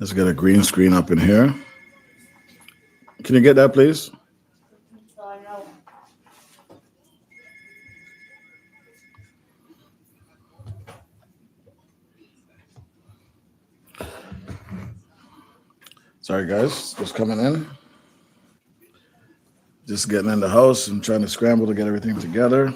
Let's get a green screen up in here. Can you get that, please? No. Sorry, guys. Just coming in. Just getting in the house and trying to scramble to get everything together.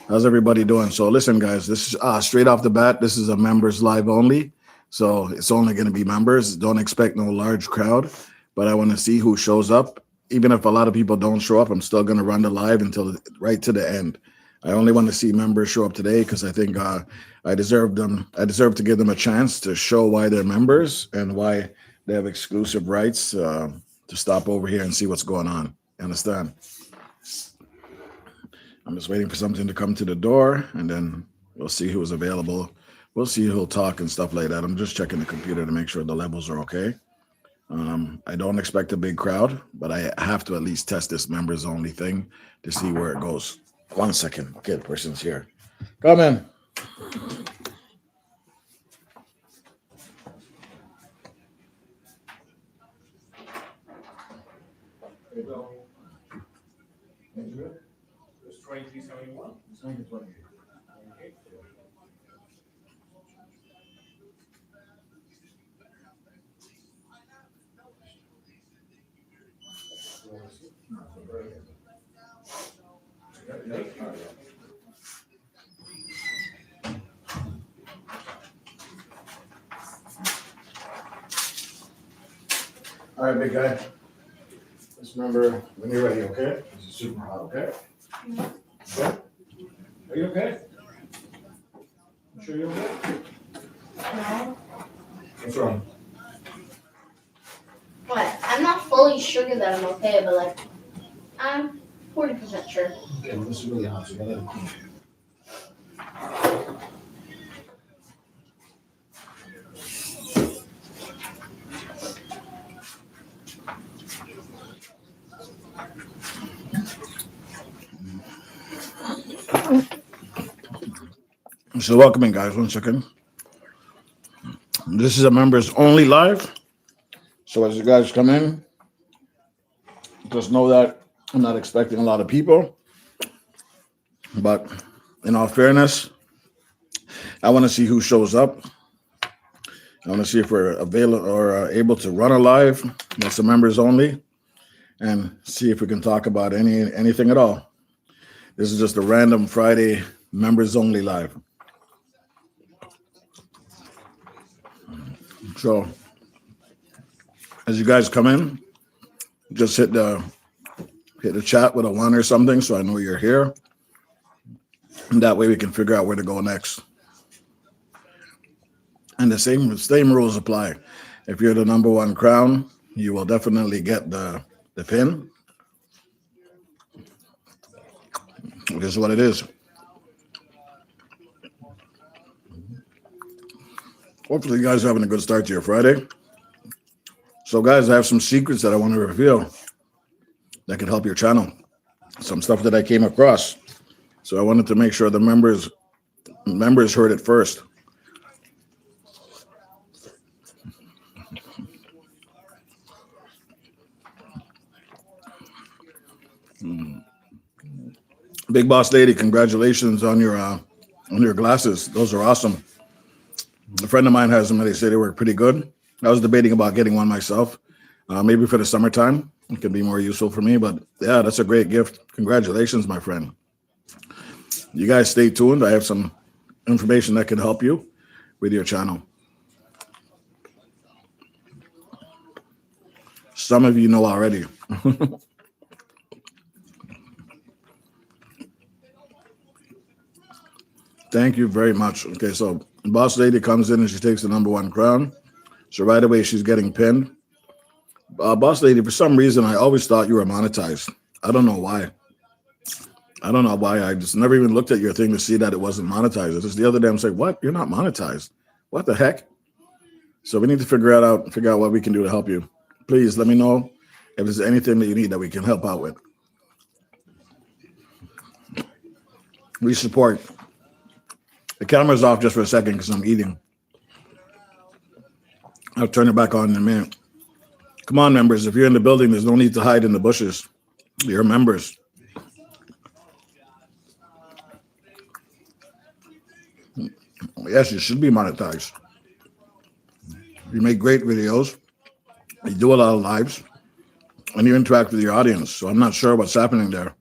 How's everybody doing? So listen, guys, this is straight off the bat. This is a members live only. So it's only going to be members. Don't expect no large crowd, but I want to see who shows up. Even if a lot of people don't show up, I'm still going to run the live until right to the end. I only want to see members show up today because I think I deserve them. I deserve to give them a chance to show why they're members and why they have exclusive rights to stop over here and see what's going on. You understand? I'm just waiting for something to come to the door, and then we'll see who's available. We'll see who'll talk and stuff like that. I'm just checking the computer to make sure the levels are okay. I don't expect a big crowd, but I have to at least test this members only thing to see where it goes. 1 second. Okay, the person's here. Come in. It's 2371. All right, big guy. Just remember when you're ready, okay? This is super hot, okay? Okay? Are you okay? You sure you're okay? No. What's wrong? What? I'm not fully sure that I'm okay, but like, I'm 40% sure. Okay, well, this is really hot, so you gotta. So welcome in, guys. 1 second. This is a members only live. So as you guys come in, just know that I'm not expecting a lot of people. But in all fairness, I want to see who shows up. I want to see if we're available or able to run a live. That's the members only, and see if we can talk about anything at all. This is just a random Friday members only live. So as you guys come in, just hit the chat with a 1 or something so I know you're here. And that way we can figure out where to go next. And the same rules apply. If you're the #1 crown, you will definitely get the pin. This is what it is. Hopefully you guys are having a good start to your Friday. So guys, I have some secrets that I want to reveal that can help your channel. Some stuff that I came across. So I wanted to make sure the members heard it first. Big Boss Lady, congratulations on your glasses. Those are awesome. A friend of mine has them and they say they work pretty good. I was debating about getting one myself. Maybe for the summertime, it could be more useful for me. But yeah, that's a great gift. Congratulations, my friend. You guys stay tuned. I have some information that can help you with your channel. Some of you know already. Thank you very much. Okay, so Boss Lady comes in and she takes the #1 crown. So right away, she's getting pinned. Boss Lady, for some reason, I always thought you were monetized. I don't know why. I just never even looked at your thing to see that it wasn't monetized. It's just the other day, I'm saying, what? You're not monetized. What the heck? So we need to figure out what we can do to help you. Please let me know if there's anything that you need that we can help out with. We support. The camera's off just for a second because I'm eating. I'll turn it back on in a minute. Come on, members. If you're in the building, there's no need to hide in the bushes. You're members. Yes, you should be monetized. You make great videos. You do a lot of lives. And you interact with your audience. So I'm not sure what's happening there.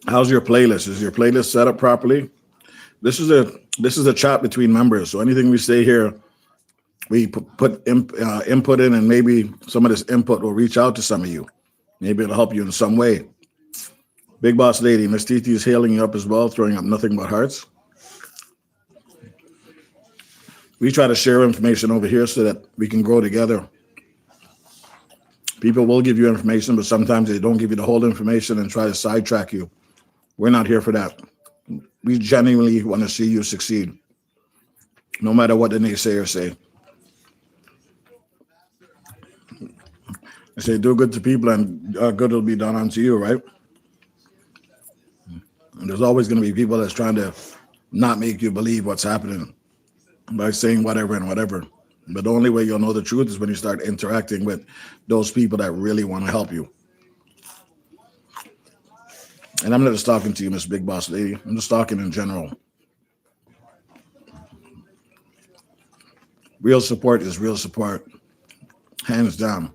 How's your playlist? Is your playlist set up properly? This is a chat between members. So anything we say here, we put input in, and maybe some of this input will reach out to some of you. Maybe it'll help you in some way. Big Boss Lady, Miss Titi is hailing you up as well, throwing up nothing but hearts. We try to share information over here so that we can grow together. People will give you information, but sometimes they don't give you the whole information and try to sidetrack you. We're not here for that. We genuinely want to see you succeed, no matter what the naysayers say. They say, do good to people and good will be done unto you, right? And there's always going to be people that's trying to not make you believe what's happening by saying whatever and whatever. But the only way you'll know the truth is when you start interacting with those people that really want to help you. And I'm not just talking to you, Miss Big Boss Lady. I'm just talking in general. Real support is real support. Hands down.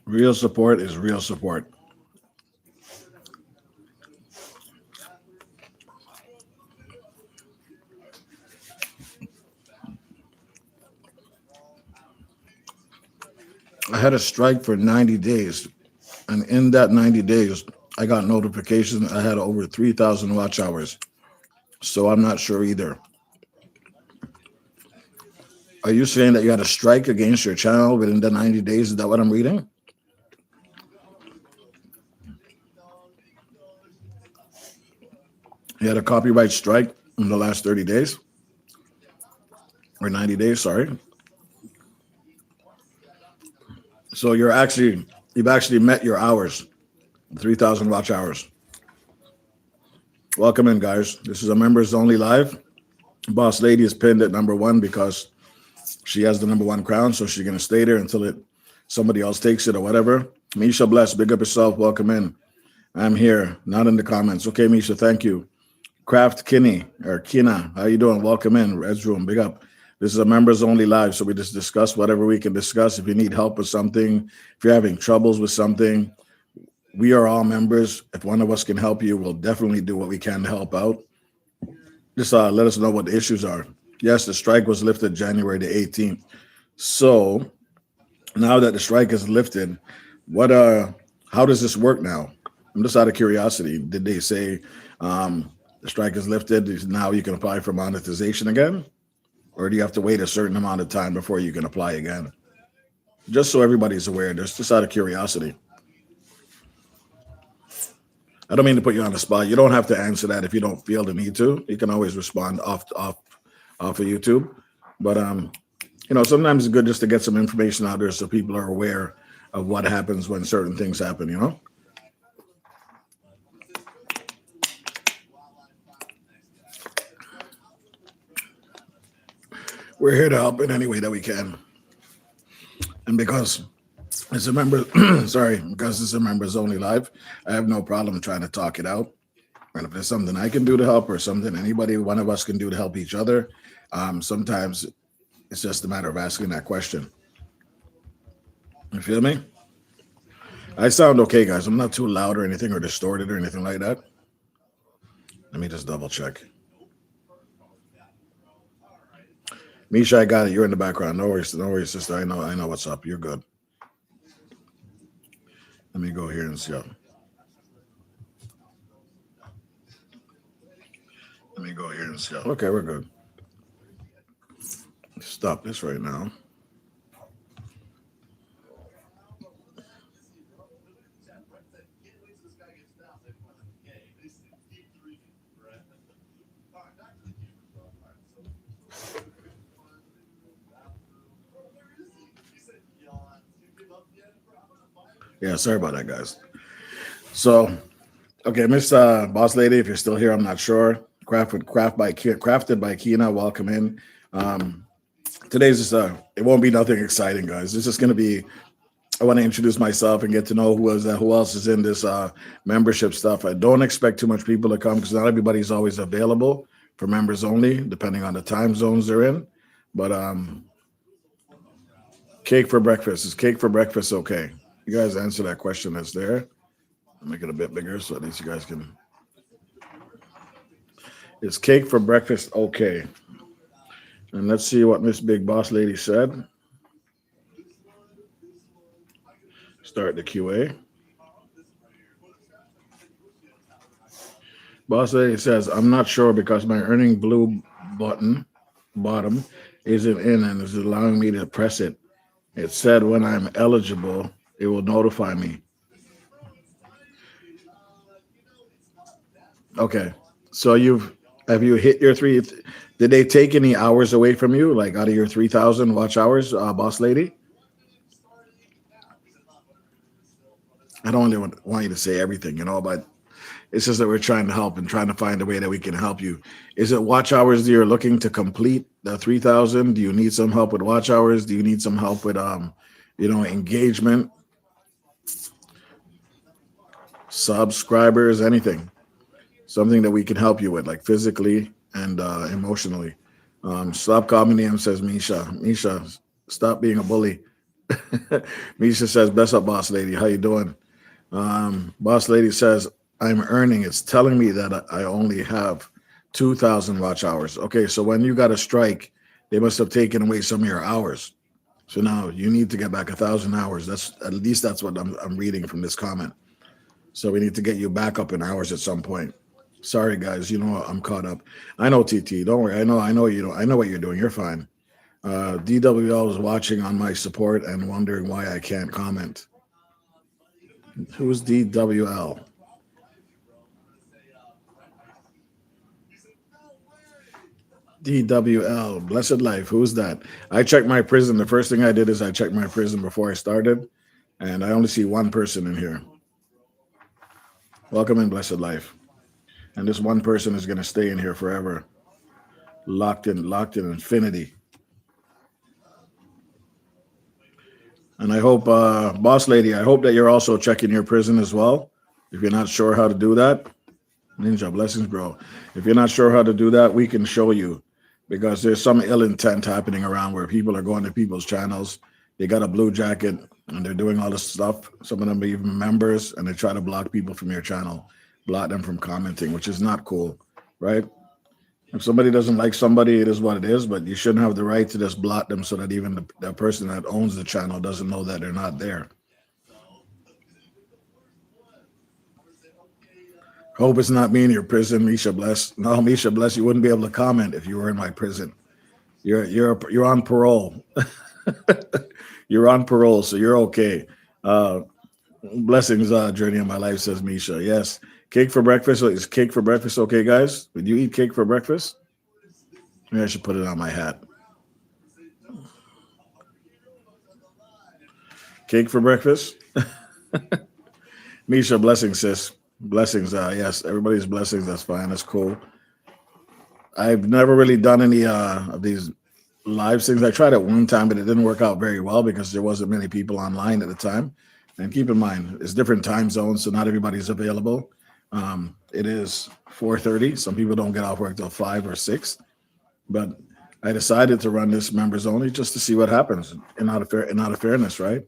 Real support is real support. I had a strike for 90 days. And in that 90 days, I got notification I had over 3,000 watch hours. So I'm not sure either. Are you saying that you had a strike against your channel within the 90 days? Is that what I'm reading? You had a copyright strike in the last 30 days? Or 90 days, sorry. So you've actually met your hours, 3,000 watch hours. Welcome in, guys. This is a members only live. Boss Lady is pinned at #1 because she has the #1 crown, so she's gonna stay there until somebody else takes it or whatever. Misha Bless, big up yourself. Welcome in. I'm here, not in the comments. Okay, Misha, thank you. Craft Kinney or Kina, how you doing? Welcome in. Red's Room, big up. This is a members only live, so we just discuss whatever we can discuss. If you need help with something, if you're having troubles with something, we are all members. If one of us can help you, we'll definitely do what we can to help out. Just let us know what the issues are. Yes, the strike was lifted January the 18th. So now that the strike is lifted, how does this work now? I'm just out of curiosity. Did they say the strike is lifted, now you can apply for monetization again? Or do you have to wait a certain amount of time before you can apply again? Just so everybody's aware, just out of curiosity. I don't mean to put you on the spot. You don't have to answer that if you don't feel the need to. You can always respond off of YouTube. But sometimes it's good just to get some information out there so people are aware of what happens when certain things happen, you know? We're here to help in any way that we can. And because it's a member, because it's a members only live, I have no problem trying to talk it out. And if there's something I can do to help or something one of us can do to help each other, sometimes it's just a matter of asking that question. You feel me? I sound okay, guys. I'm not too loud or anything or distorted or anything like that. Let me just double check. Misha, I got it. You're in the background. No worries, sister. I know what's up. You're good. Let me go here and see. Okay, we're good. Stop this right now. Yeah, sorry about that, guys. So, okay, Miss Boss Lady, if you're still here, I'm not sure. Crafted by Kina, welcome in. Today's just it won't be nothing exciting, guys. It's just gonna be. I want to introduce myself and get to know who else is in this membership stuff. I don't expect too much people to come because not everybody's always available for members only, depending on the time zones they're in. But cake for breakfast, is cake for breakfast okay? You guys answer that question that's there. I'll make it a bit bigger so at least you guys can. Is cake for breakfast okay? And let's see what Miss Big Boss Lady said. Start the QA. Boss Lady says, I'm not sure because my earning blue bottom isn't in and is allowing me to press it. It said when I'm eligible, it will notify me. Okay. So have you hit your three? Did they take any hours away from you, like out of your 3,000 watch hours, Boss Lady? I don't really want you to say everything, but it's just that we're trying to help and trying to find a way that we can help you. Is it watch hours that you're looking to complete the 3,000? Do you need some help with watch hours? Do you need some help with, engagement, subscribers, anything? Something that we can help you with, like physically and emotionally. Stop calling me and says Misha. Misha, stop being a bully. Misha says, best up, Boss Lady. How you doing? Boss Lady says, I'm earning. It's telling me that I only have 2,000 watch hours. Okay, so when you got a strike, they must have taken away some of your hours. So now you need to get back 1,000 hours. That's at least that's what I'm reading from this comment. So we need to get you back up in hours at some point. Sorry, guys. I'm caught up. I know, TT. Don't worry. I know you don't. I know what you're doing. You're fine. DWL is watching on my support and wondering why I can't comment. Who's DWL? DWL, Blessed Life. Who's that? I checked my prison. The first thing I did is I checked my prison before I started, and I only see one person in here. Welcome in, Blessed Life. And this one person is going to stay in here forever. Locked in infinity. And I hope, Boss Lady, I hope that you're also checking your prison as well. If you're not sure how to do that, Ninja, blessings, bro. If you're not sure how to do that, we can show you. Because there's some ill intent happening around where people are going to people's channels. They got a blue jacket and they're doing all this stuff. Some of them are even members and they try to block people from your channel, block them from commenting, which is not cool, right? If somebody doesn't like somebody, it is what it is, but you shouldn't have the right to just block them so that even the person that owns the channel doesn't know that they're not there. Hope it's not me in your prison, Misha Bless. No, Misha Bless, you wouldn't be able to comment if you were in my prison. You're on parole. You're on parole, so you're okay. Blessings, Journey of My Life, says Misha. Yes. Cake for breakfast. Is cake for breakfast okay, guys? Would you eat cake for breakfast? Maybe I should put it on my hat. Cake for breakfast? Misha, blessings, sis. Blessings. Yes, everybody's blessings. That's fine. That's cool. I've never really done any of these live things. I tried it one time, but it didn't work out very well because there wasn't many people online at the time. And keep in mind, it's different time zones, so not everybody's available. It is 4:30. Some people don't get off work till 5 or 6. But I decided to run this members only just to see what happens. And out of fairness, right?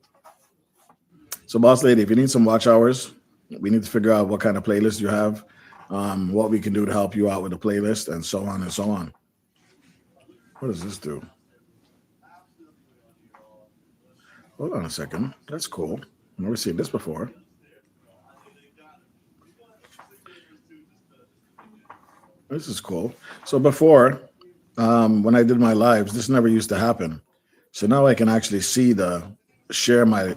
So, Boss Lady, if you need some watch hours, we need to figure out what kind of playlist you have, what we can do to help you out with the playlist, and so on and so on. What does this do? Hold on a second. That's cool. I've never seen this before. This is cool. So before, when I did my lives, this never used to happen. So now I can actually see share my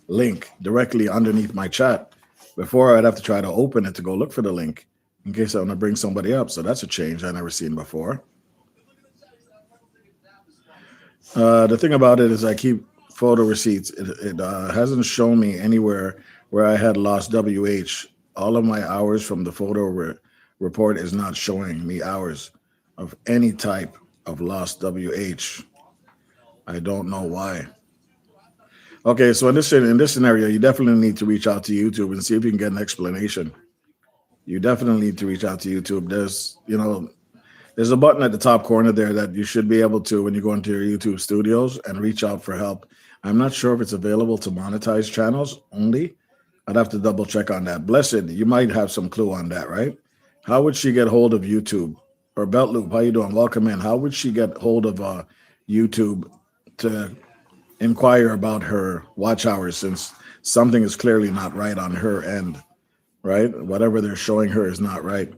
link directly underneath my chat. Before, I'd have to try to open it to go look for the link in case I want to bring somebody up. So that's a change I never seen before. The thing about it is I keep photo receipts. It hasn't shown me anywhere where I had lost WH. All of my hours from the photo report is not showing me hours of any type of lost WH. I don't know why. Okay, so in this scenario, you definitely need to reach out to YouTube and see if you can get an explanation. You definitely need to reach out to YouTube. There's a button at the top corner there that you should be able to, when you go into your YouTube studios, and reach out for help. I'm not sure if it's available to monetize channels only. I'd have to double check on that. Blessed, you might have some clue on that, right? How would she get hold of YouTube? Or Belt Loop, how you doing? Welcome in. How would she get hold of YouTube to inquire about her watch hours, since something is clearly not right on her end, right? Whatever they're showing her is not right.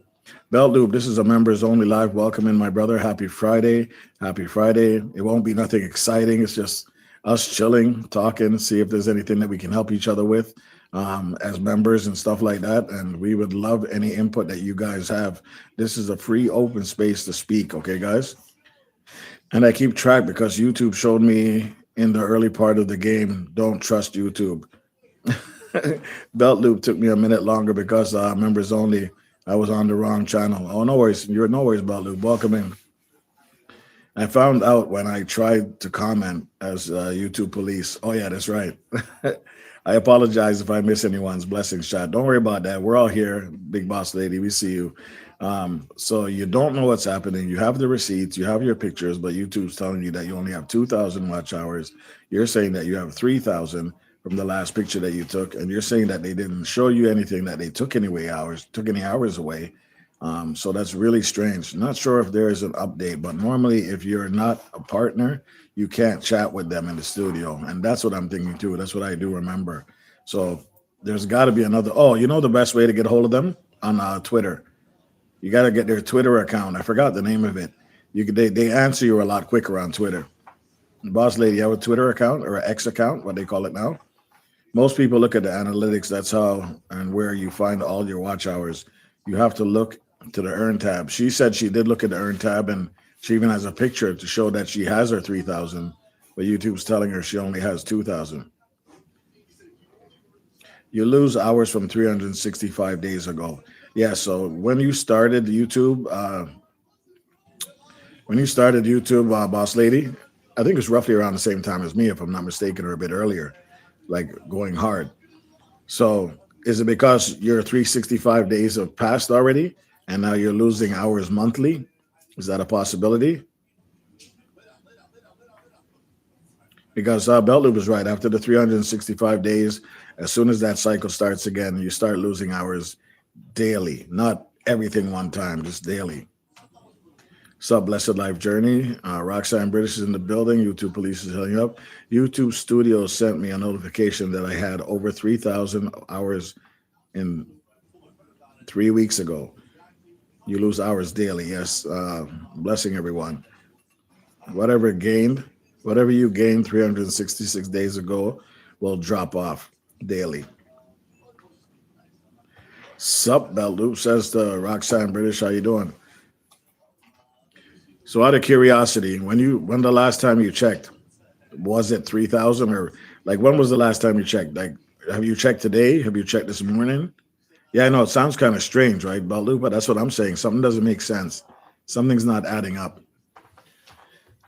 Belt Loop, this is a members only live. Welcome in, my brother. Happy Friday. Happy Friday. It won't be nothing exciting. It's just us chilling, talking, see if there's anything that we can help each other with as members and stuff like that. And we would love any input that you guys have. This is a free open space to speak. Okay, guys? And I keep track because YouTube showed me in the early part of the game, don't trust YouTube. Belt Loop took me a minute longer because members only. I was on the wrong channel. Oh, no worries. You're no worries, Belt Loop. Welcome in. I found out when I tried to comment as YouTube police. Oh, yeah, that's right. I apologize if I miss anyone's blessings chat. Don't worry about that. We're all here, Big Boss Lady. We see you. So you don't know what's happening. You have the receipts, you have your pictures, but YouTube's telling you that you only have 2,000 watch hours. You're saying that you have 3,000 from the last picture that you took, and you're saying that they didn't show you anything, that they took any hours away. So that's really strange. Not sure if there is an update, but normally if you're not a partner, you can't chat with them in the studio. And that's what I'm thinking too. That's what I do remember. So there's got to be another. Oh, you know the best way to get a hold of them? On Twitter. You got to get their Twitter account. I forgot the name of it. They answer you a lot quicker on Twitter. Boss Lady, you have a Twitter account or an X account, what they call it now? Most people look at the analytics. That's how and where you find all your watch hours. You have to look to the earn tab. She said she did look at the earn tab, and she even has a picture to show that she has her 3,000, but YouTube's telling her she only has 2,000. You lose hours from 365 days ago. Yeah, so when you started YouTube, Boss Lady, I think it's roughly around the same time as me, if I'm not mistaken, or a bit earlier, like going hard. So is it because your 365 days have passed already and now you're losing hours monthly? Is that a possibility? Because Belt Loop is right. After the 365 days, as soon as that cycle starts again, you start losing hours daily, not everything one time, just daily. Sub Blessed Life Journey. Roxanne British is in the building. YouTube Police is hitting up. YouTube Studios sent me a notification that I had over 3,000 hours in 3 weeks ago. You lose hours daily. Yes. Blessing everyone. Whatever you gained 366 days ago will drop off daily. Sup, Belt Loop, says to Roxanne British. How you doing? So out of curiosity, when the last time you checked, was it 3,000 or like when was the last time you checked? Like, have you checked today? Have you checked this morning? Yeah, I know it sounds kind of strange, right, Belt Loop? But that's what I'm saying. Something doesn't make sense. Something's not adding up.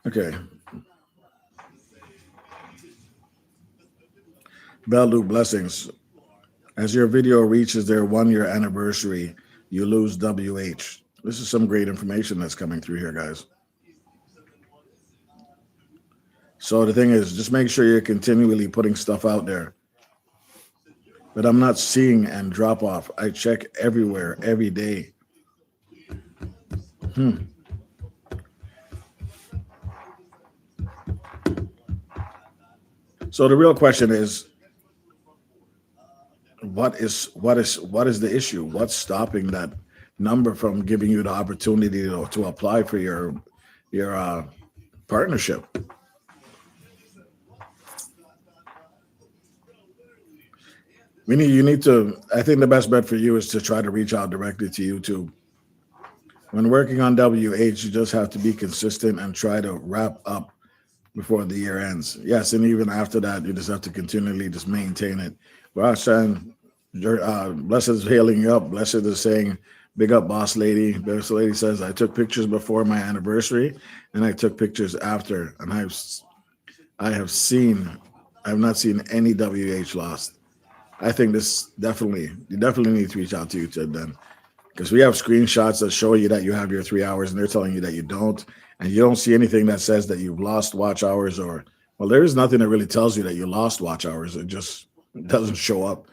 Okay. Belt Loop, blessings. As your video reaches their 1-year anniversary, you lose WH. This is some great information that's coming through here, guys. So the thing is, just make sure you're continually putting stuff out there. But I'm not seeing and drop off. I check everywhere, every day. So the real question is, what is the issue? What's stopping that number from giving you the opportunity to apply for your partnership? You need to, I think the best bet for you is to try to reach out directly to YouTube. When working on WH, you just have to be consistent and try to wrap up before the year ends. Yes, and even after that, you just have to continually just maintain it. Rashan, blessed is hailing you up. Blessed is saying, big up, boss lady. Boss lady says, I took pictures before my anniversary and I took pictures after, and I have seen, I have not seen any WH lost. I think this definitely, you definitely need to reach out to YouTube then, because we have screenshots that show you that you have your 3 hours and they're telling you that you don't, and you don't see anything that says that you've lost watch hours, or well, there is nothing that really tells you that you lost watch hours. It just doesn't show up.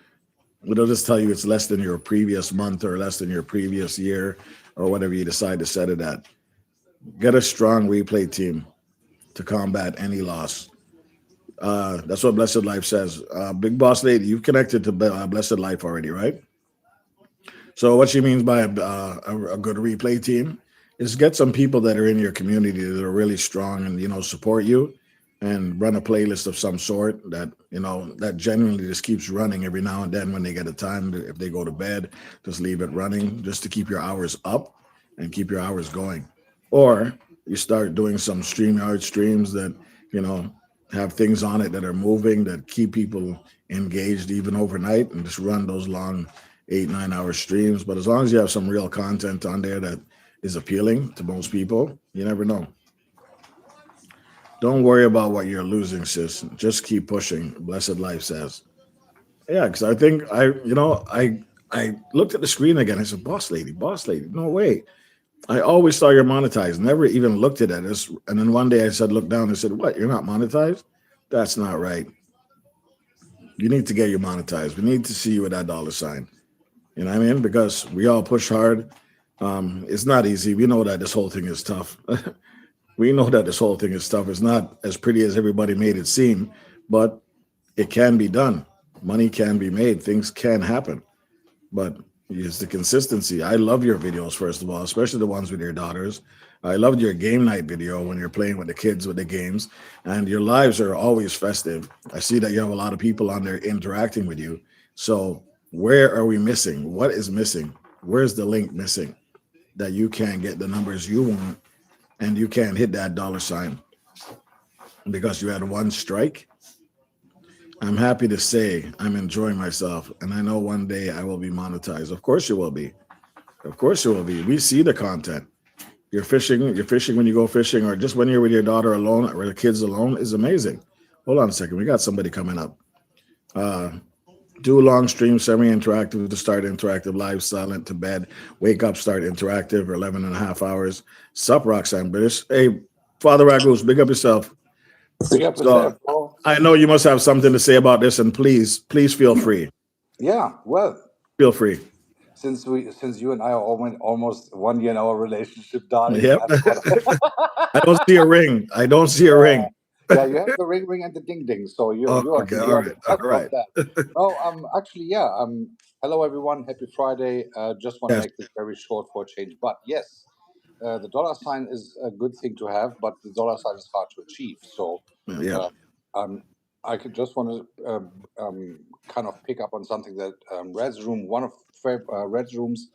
It'll just tell you it's less than your previous month or less than your previous year or whatever you decide to set it at. Get a strong replay team to combat any loss. That's what Blessed Life says. Big Boss Lady, you've connected to Blessed Life already, right? So what she means by a good replay team is get some people that are in your community that are really strong and support you, and run a playlist of some sort that that genuinely just keeps running every now and then when they get a time. If they go to bed, just leave it running just to keep your hours up and keep your hours going. Or you start doing some StreamYard streams that you know have things on it that are moving that keep people engaged even overnight, and just run those long 8 9 hour streams. But as long as you have some real content on there that is appealing to most people, you never know. Don't worry about what you're losing, sis. Just keep pushing. Blessed Life says. Yeah, because I think I looked at the screen again. I said, boss lady, no way. I always saw you're monetized. Never even looked at it. And then one day I said, look down. I said, what? You're not monetized? That's not right. You need to get you monetized. We need to see you with that dollar sign. You know what I mean? Because we all push hard. It's not easy. We know that this whole thing is tough. We know that this whole thing is tough. It's not as pretty as everybody made it seem, but it can be done. Money can be made. Things can happen. But it's the consistency. I love your videos, first of all, especially the ones with your daughters. I loved your game night video when you're playing with the kids with the games, and your lives are always festive. I see that you have a lot of people on there interacting with you. So, where are we missing? What is missing? Where's the link missing that you can get the numbers you want and you can't hit that dollar sign because you had one strike? I'm happy to say I'm enjoying myself, and I know one day I will be monetized. Of course you will be. Of course you will be. We see the content. You're fishing when you go fishing, or just when you're with your daughter alone or the kids alone is amazing. Hold on a second. We got somebody coming up. Uh, do long stream, semi-interactive to start interactive, live, silent to bed, wake up, start interactive, or 11 and a half hours. Sup, Roxanne British. Hey, Father Ragus, big up yourself. Big up So yourself, bro. I know you must have something to say about this, and please feel free. Yeah, well, Feel free. since you and I are almost 1 year in our relationship, darling, Yep. I've got I don't see a ring. I don't see a yeah, ring. yeah. You have the ring and the ding. So Oh, you are okay. you All are the right. All top of right. that. No, actually, yeah. Hello everyone. Happy Friday. Just want to Yes. make this very short for a change. But yes, the dollar sign is a good thing to have, but the dollar sign is hard to achieve. So, Yeah. uh, um, I could just want to kind of pick up on something that one of Red's Room's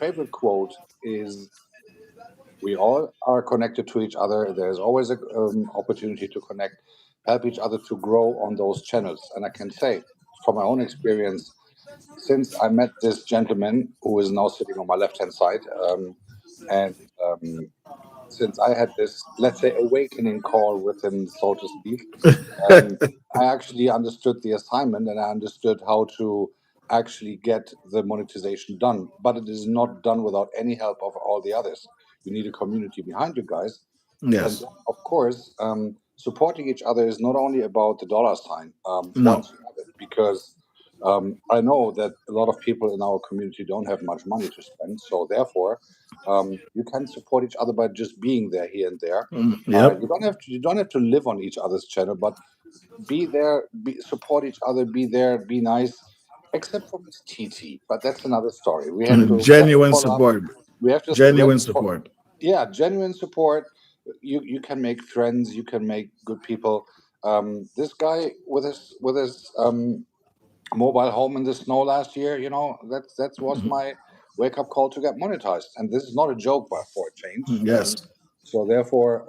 favorite quote is, "We all are connected to each other. There's always an opportunity to connect, help each other to grow on those channels." And I can say, from my own experience, since I met this gentleman who is now sitting on my left hand side, and since I had this, let's say, awakening call with him, so to speak, um, I actually understood the assignment and I understood how to actually get the monetization done. But it is not done without any help of all the others. You need a community behind you guys. And Yes. then, of course, supporting each other is not only about the dollar sign, No. once you have it, because I know that a lot of people in our community don't have much money to spend. So therefore, you can support each other by just being there here and there. Yep. You don't have to live on each other's channel, but be there, support each other, be there, be nice. Except for Miss TT, but that's another story. We have to Genuine follow up. support. We have Genuine to support. yeah, genuine support. You can make friends, you can make good people. This guy with his mobile home in the snow last year, that was my wake up call to get monetized, and this is not a joke, but for a change. Yes. So therefore,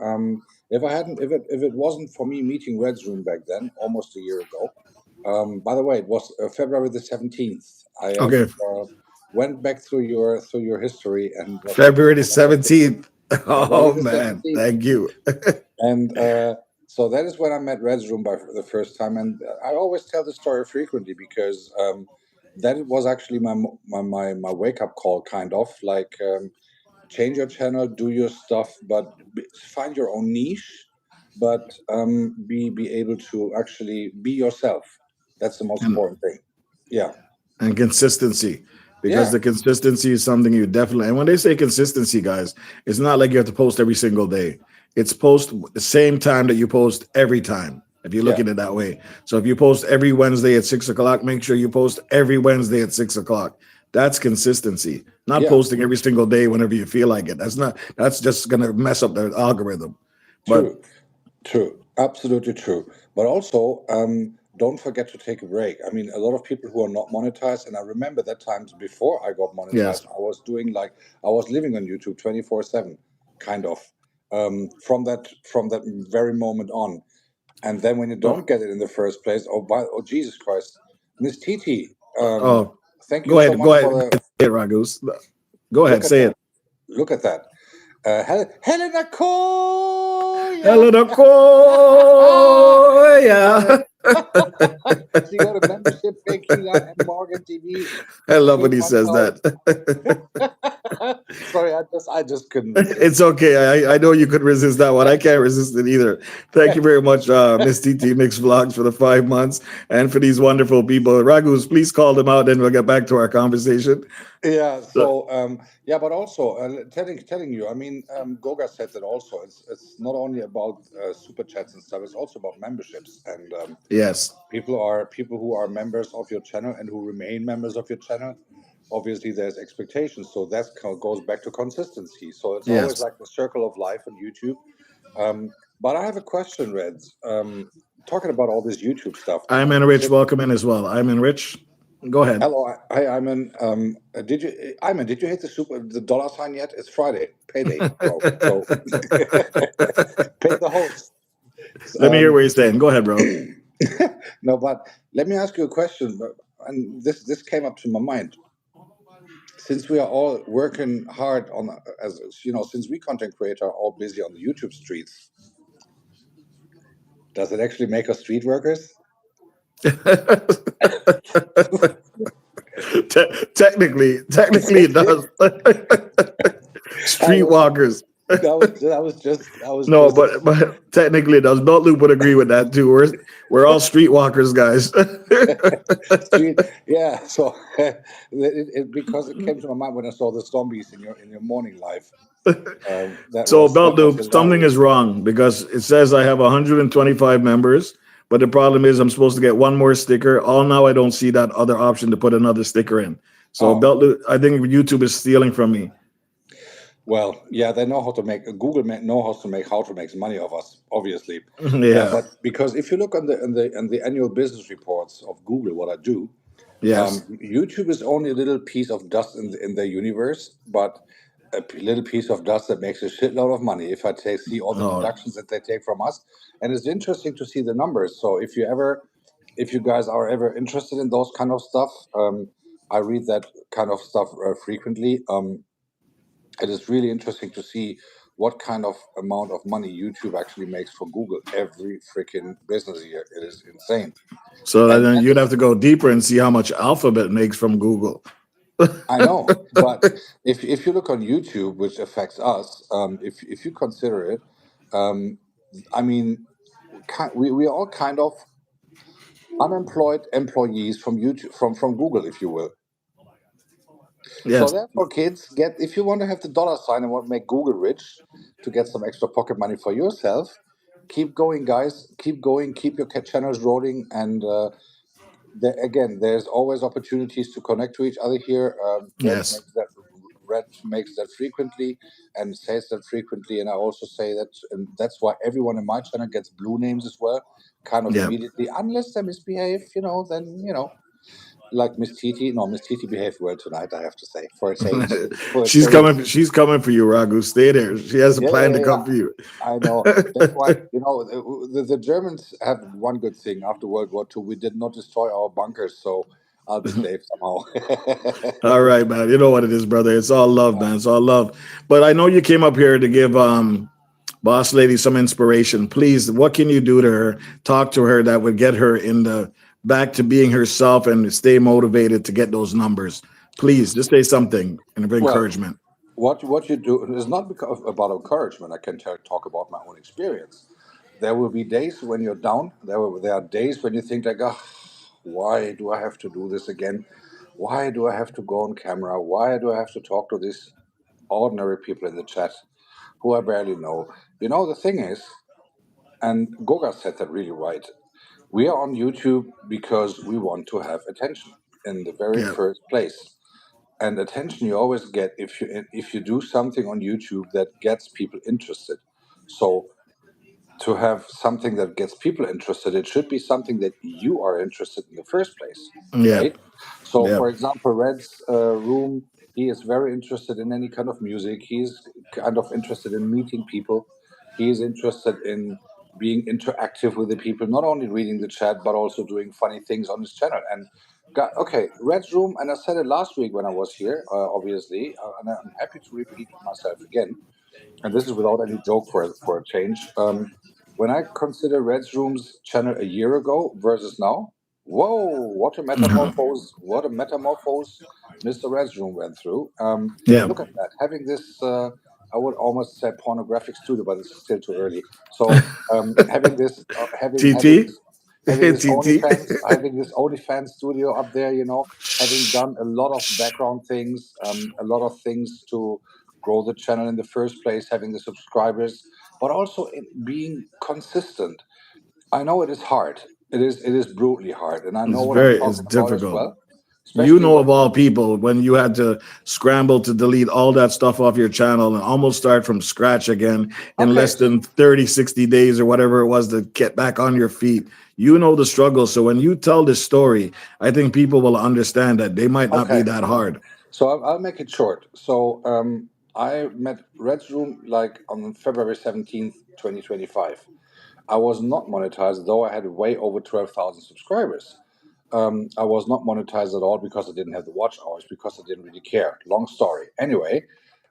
if it wasn't for me meeting Red's Room back then, almost a year ago. By the way, it was February the 17th. I have, Okay, went back through your history and February the 17th. February Oh the man, 17th. thank you. And so that is when I met Red's Room by the first time, and I always tell the story frequently because that was actually my wake up call, kind of like change your channel, do your stuff, but find your own niche, but be able to actually be yourself. That's the most And important thing. Yeah, and consistency, because yeah, the consistency is something you definitely, and when they say consistency, guys, it's not like you have to post every single day. It's post the same time that you post every time, if you look yeah, at it that way. So if you post every Wednesday at 6 o'clock, make sure you post every Wednesday at 6 o'clock. That's consistency, not yeah. posting every single day whenever you feel like it. That's just gonna mess up the algorithm. But True. True, absolutely true. But also, don't forget to take a break. I mean, a lot of people who are not monetized, and I remember that times before I got yes, monetized, I was doing like I was living on YouTube 24/7, kind of, from that very moment on. And then when you oh, don't get it in the first place, oh Jesus Christ, Miss Titi, oh, thank you so go much ahead, for the say it, Ragus. Go ahead, look at say it. that, look at that, Helena Koya. Hello, Koya. She got a membership. Thank you, and Morgan TV. I love when he 3 months says old. that. Sorry, I just couldn't resist. It's okay. I know you could resist that one. I can't resist it either. Thank you very much, Miss TT Mix Vlogs, for the 5 months and for these wonderful people. Ragus, please call them out, then we'll get back to our conversation. Yeah. So yeah, but also telling you, I mean, Goga said that also. It's not only about super chats and stuff. It's also about memberships, and Yes, people who are members of your channel and who remain members of your channel. Obviously, there's expectations, so that goes back to consistency. So it's always yes. like the circle of life on YouTube. But I have a question, Reds. Talking about all this YouTube stuff. I'm in Rich. Welcome in as well. I'm in Rich. Go ahead. Hello, hi, Iman. Iman, did you hit the dollar sign yet? It's Friday, payday, bro. So pay the host. Let me hear where you're staying. Go ahead, bro. No, but let me ask you a question. And this came up to my mind. Since we are all working hard on, as you know, since we content creators are all busy on the YouTube streets, does it actually make us street workers? Technically, it does. I was, Streetwalkers. I was No, just but technically it does. Belt Loop would agree with that too. We're all streetwalkers, guys. street, yeah. So because it came to my mind when I saw the zombies in your morning live. So Belt That was Loop, something is hilarious. wrong because it says I have 125 members, but the problem is I'm supposed to get one more sticker. All now I don't see that other option to put another sticker in. So Oh, Belt Loop, I think YouTube is stealing from me. well, yeah, they know how to make know how to make money of us, obviously. Yeah. But because if you look on the annual business reports of Google, what I do, Yes. YouTube is only a little piece of dust in the universe, but a little piece of dust that makes a shitload of money. If I see all the Oh, deductions that they take from us, and it's interesting to see the numbers. So if you guys are ever interested in those kind of stuff, I read that kind of stuff frequently. It is really interesting to see what kind of amount of money YouTube actually makes for Google every freaking business year. It is insane. so And then that you'd have is, to go deeper and see how much Alphabet makes from Google. I know, but if you look on YouTube, which affects us, if you consider it, um, I mean, we are all kind of unemployed employees from YouTube, from Google, if you will. So Yes. therefore, kids, if you want to have the dollar sign and want to make Google rich to get some extra pocket money for yourself, keep going, guys. Keep going. Keep your channels rolling, and again, there's always opportunities to connect to each other here. Yes. Red makes that frequently and says that frequently, and I also say that, and that's why everyone in my channel gets blue names as well, kind of Yeah. immediately, unless they misbehave, then. like Miss Titi. No, Miss Titi behaved well tonight, I have to say, for a change. For a She's change. coming. She's coming for you, Ragu. Stay there. She has a Yeah, plan yeah, to yeah. come for you. I know. That's why, the Germans have one good thing after World War II. We did not destroy our bunkers, so I'll be safe somehow. All right, man. You know what it is, brother. It's all love, man. It's all love. But I know you came up here to give boss lady some inspiration. Please, what can you do to her? Talk to her that would get her in the back to being herself and stay motivated to get those numbers. Please, just say something of Well, encouragement. what you do is not because about encouragement. I can talk about my own experience. There will be days when you're down. There are days when you think like, oh, why do I have to do this again? Why do I have to go on camera? Why do I have to talk to these ordinary people in the chat who I barely know? The thing is, and Goga said that really right. We are on YouTube because we want to have attention in the very Yeah. first place. And attention you always get if you do something on YouTube that gets people interested. So to have something that gets people interested, it should be something that you are interested in the first place, Yeah. right? So, Yeah. for example, Red's room, he is very interested in any kind of music. He's kind of interested in meeting people. He is interested in being interactive with the people, not only reading the chat, but also doing funny things on his channel. And okay, Red's room, and I said it last week when I was here, obviously, and I'm happy to repeat myself again, and this is without any joke for a change. When I consider Red's Room's channel a year ago versus now, whoa, what a metamorphose Mr. Red's Room went through. Yeah. Look at that, having this, I would almost say pornographic studio, but it's still too early. So having this, TT. having this TT. OnlyFans studio up there, having done a lot of background things, a lot of things to grow the channel in the first place, having the subscribers, but also in being consistent. I know it is hard. It is brutally hard, and I know what I'm It's talking about as difficult. well. You Especially know when of all people when you had to scramble to delete all that stuff off your channel and almost start from scratch again in okay, less than 30, 60 days or whatever it was to get back on your feet. You know the struggle. So when you tell this story, I think people will understand that they might not be okay. that hard. So I'll make it short. So I met Red's Room like on February 17th, 2025. I was not monetized, though I had way over 12,000 subscribers. I was not monetized at all because I didn't have the watch hours, because I didn't really care. Long story. Anyway,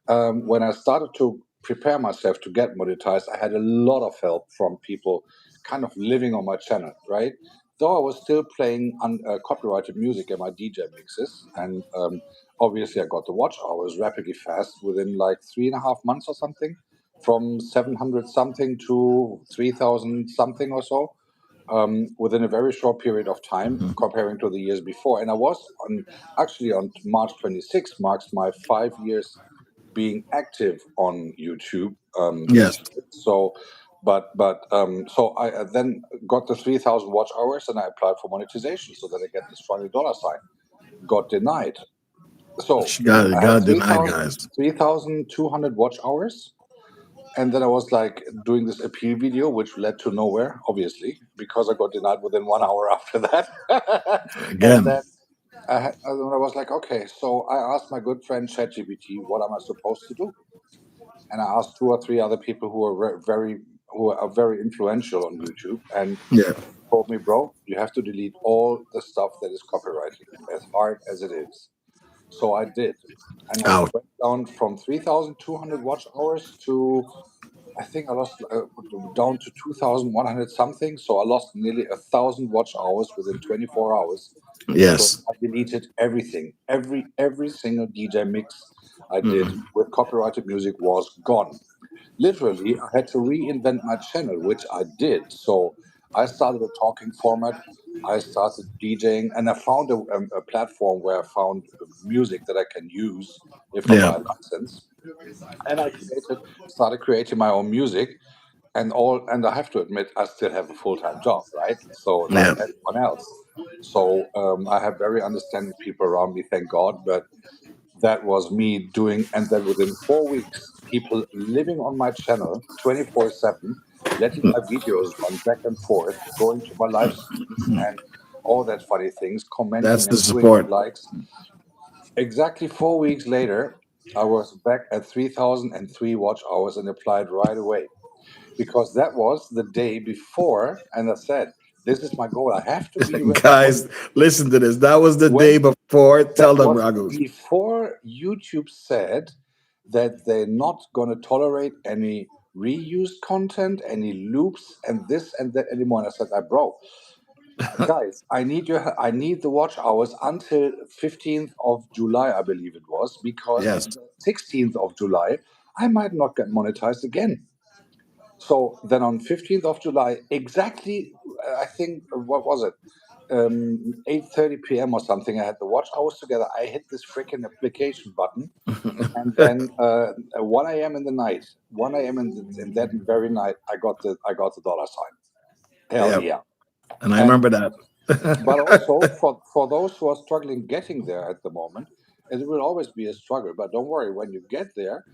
when I started to prepare myself to get monetized, I had a lot of help from people kind of living on my channel, right? Though I was still playing copyrighted music in my DJ mixes, and obviously I got the watch hours rapidly fast within like 3.5 months or something, from 700 something to 3,000 something or so, within a very short period of time Mhm. comparing to the years before. And I was on March 26th marks my 5 years being active on YouTube Yes. this year. So, so I then got the 3,000 watch hours, and I applied for monetization so that I get this funny dollar sign. Got denied. So She got it. I had God denied, guys. 3,200 watch hours. And then I was like doing this appeal video, which led to nowhere, obviously, because I got denied within 1 hour after that. And Again. then I was like, okay, so I asked my good friend ChatGPT, what am I supposed to do? And I asked two or three other people who are very influential on YouTube, and Yeah. told me, bro, you have to delete all the stuff that is copyrighted, as hard as it is. So I did, and I Out. went down from 3,200 watch hours to, I think I lost down to 2,100 something. So I lost nearly 1,000 watch hours within 24 hours because Yes. I deleted everything. Every single DJ mix I did Mhm. with copyrighted music was gone. Literally, I had to reinvent my channel, which I did. So I started a talking format. I started DJing, and I found a platform where I found music that I can use if I Yeah. buy a license. And I started creating my own music, and I have to admit, I still have a full-time job, right? So like Yeah. everyone else. So I have very understanding people around me, thank God. But that was me doing, and then within 4 weeks, people living on my channel 24/7, letting my videos run back and forth, going to my live streams, and all that funny things, That's commenting the and doing support. likes. Exactly 4 weeks later, I was back at 3,003 watch hours and applied right away, because that was the day before. And I said, this is my goal. I have to be ready for Guys, listen to this. That was the day when before. Tell that them, was Ragus. before YouTube said that they're not going to tolerate any reused content, any loops, and this and that anymore. And I said, bro, guys, I need the watch hours until 15th of July, I believe it was, because Yes. on the 16th of July, I might not get monetized again. So then on 15th of July, exactly, I think, what was it? 8:30 p.m. or something. I had the watch hours together. I hit this freaking application button, and then 1 a.m. in the night, 1 a.m. in that very night, I got the dollar sign. Hell Yep. yeah! And I And remember that. but also for those who are struggling getting there at the moment, it will always be a struggle. But don't worry, when you get there,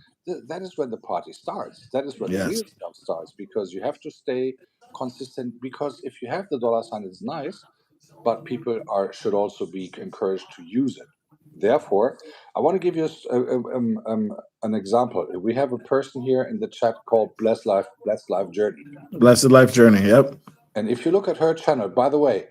that is when the party starts. That is when the Yes. real stuff starts, because you have to stay consistent. Because if you have the dollar sign, it's nice, but people should also be encouraged to use it. Therefore, I want to give you an example. We have a person here in the chat called Blessed Life Journey, Blessed life journey. Yep. and if you look at her channel, by the way,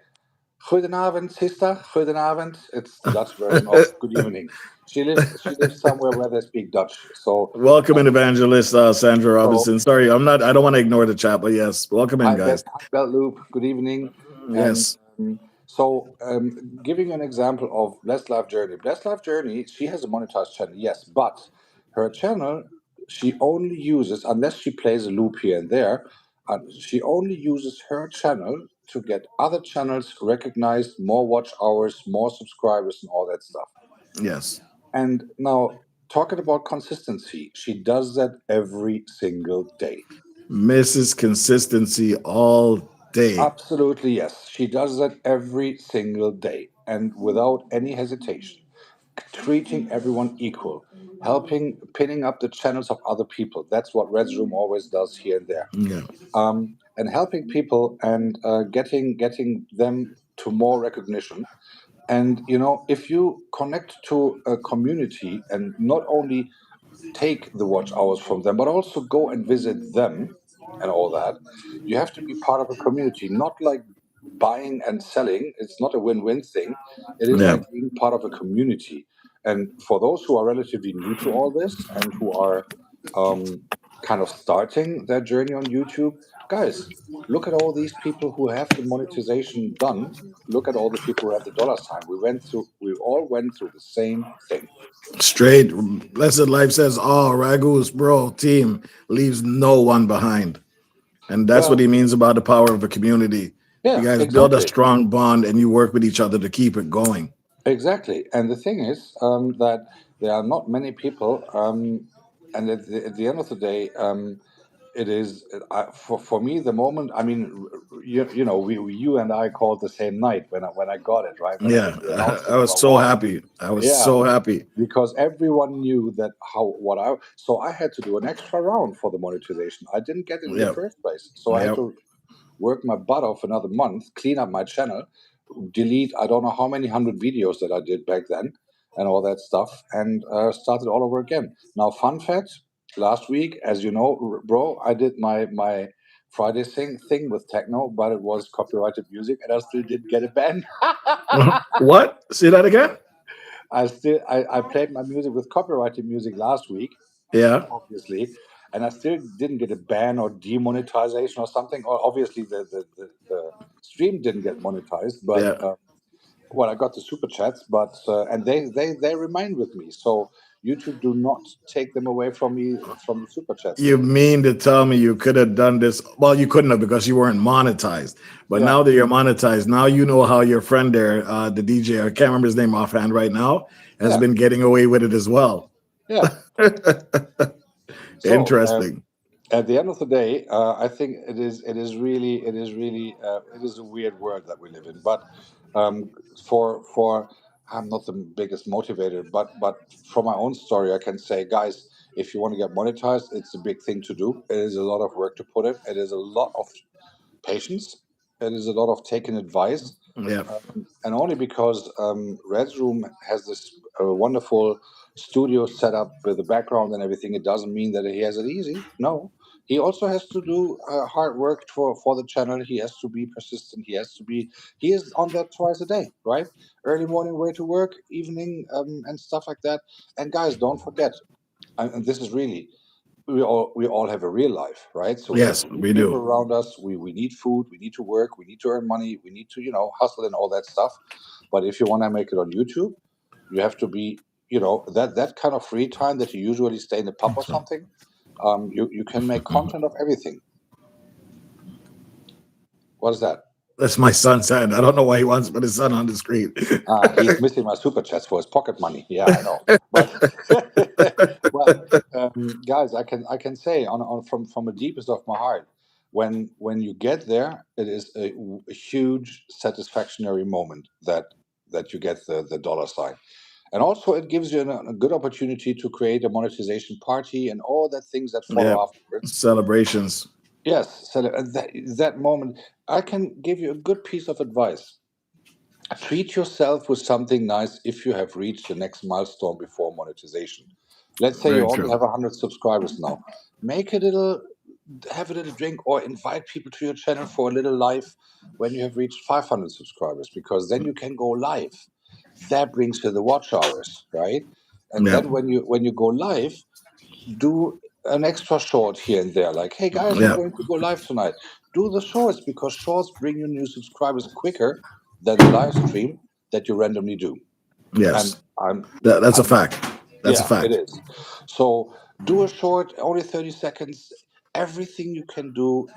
goedenavond, sister. Goedenavond. It's the Dutch version of good evening. She lives somewhere where they speak Dutch. So Welcome in, evangelist Sandra so Robinson. Sorry, I don't want to ignore the chat, but yes, welcome in, guys. Hi Belt Loop. Good evening. And Yes. giving you an example of Blessed Life Journey. Blessed Life Journey, she has a monetized channel, yes, but her channel, she only uses, unless she plays a loop here and there, she only uses her channel to get other channels recognized, more watch hours, more subscribers, and all that stuff. Yes. And now, talking about consistency, she does that every single day. Mrs. Consistency all day. Absolutely, yes. She does that every single day and without any hesitation, treating everyone equal, helping pinning up the channels of other people. That's what Red's Room always does here and there. Yeah. And helping people and getting them to more recognition. And if you connect to a community and not only take the watch hours from them, but also go and visit them and all that, you have to be part of a community, not like buying and selling. It's not a win-win thing. It is Yeah. like being part of a community. And for those who are relatively new to all this and who are kind of starting their journey on YouTube, guys, look at all these people who have the monetization done. Look at all the people who have the dollar sign. We all went through the same thing. Straight. Blessed life says, oh, Ragu's bro team leaves no one behind. And that's what Well, he means about the power of a community. You yeah, guys build a exactly. strong bond and you work with each other to keep it going. Exactly. And the thing is that there are not many people, and at the end of the day, it is for me the moment. I mean, you and I called the same night when I got it, right, when I Yeah. got the announcement I was number so one. happy. I was Yeah, so happy. because everyone knew that so I had to do an extra round for the monetization. I didn't get it in the Yep. first place, so I had Yep. to work my butt off another month, clean up my channel, delete I don't know how many hundred videos that I did back then, and all that stuff, and started all over again. Now, fun fact: last week, as you know, bro, I did my Friday thing with techno, but it was copyrighted music, and I still didn't get a ban. What? Say that again? I played my music with copyrighted music last week, Yeah. obviously, and I still didn't get a ban or demonetization or something. Or obviously the stream didn't get monetized, but Yeah. well, I got the super chats, but and they remain with me. So YouTube do not take them away from me from the super chats You anymore. mean to tell me you could have done this? Well, you couldn't have because you weren't monetized. But Yeah, now that you're monetized, now you know how your friend there, the DJ, I can't remember his name offhand right now, has yeah, been getting away with it as well. yeah. So Interesting. at the end of the day, I think it is a weird world that we live in. But um, for I'm not the biggest motivator, but from my own story, I can say, guys, if you want to get monetized, it's a big thing to do. It is a lot of work to put in. It is a lot of patience. It is a lot of taking advice. Yeah. And only because Red's Room has this wonderful studio set up with the background and everything, it doesn't mean that he has it easy. No, he also has to do hard work for the channel. He has to be persistent. He is on that twice a day, right? Early morning way to work, evening, and stuff like that. And guys, don't forget, and this is really, we all have a real life, right? So Yes, we need we people do. around us. We need food. We need to work. We need to earn money. We need to hustle and all that stuff. But if you want to make it on YouTube, you have to be that kind of free time that you usually stay in the pub or something. You can make content of everything. What is that? That's my son's hand. I don't know why he wants to put his son on the screen. He's missing my super chats for his pocket money. Yeah, I know. But guys, I can say from the deepest of my heart, when you get there, it is a huge satisfactory moment that you get the dollar sign, and also it gives you a good opportunity to create a monetization party and all the things that follow Yeah. afterwards. Celebrations. Yes, so that moment, I can give you a good piece of advice. Treat yourself with something nice if you have reached the next milestone before monetization. Let's say you Very only true. have 100 subscribers now. Have a little drink or invite people to your channel for a little live when you have reached 500 subscribers, because then you can go live. That brings you the watch hours, right? And Yeah. then when you go live, do an extra short here and there, like, hey guys, I'm Yeah. going to go live tonight. Do the shorts, because shorts bring you new subscribers quicker than the live stream that you randomly do. And Yes. I'm That's a I'm fact. That's a yeah, it fact. is. So do a short, only 30 seconds. Everything you do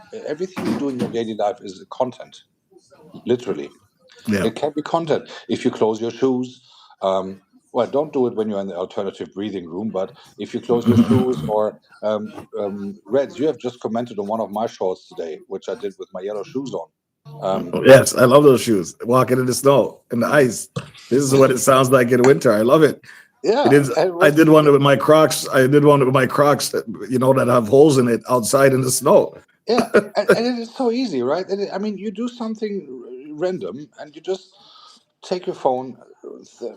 in your daily life is content, literally. Yeah. It can be content. If you close your shoes, well, don't do it when you're in the alternative breathing room, but if you close your shoes, or Reds, you have just commented on one of my shorts today, which I did with my yellow shoes on. Um, Yes, I love those shoes. Walking in the snow, in the ice. This is what it sounds like in winter. I love it. It yeah, is. it I was, did one with my Crocs. I did one with my Crocs, that have holes in it outside in the snow. yeah, and it is so easy, right? I mean, you do something random, and you just take your phone,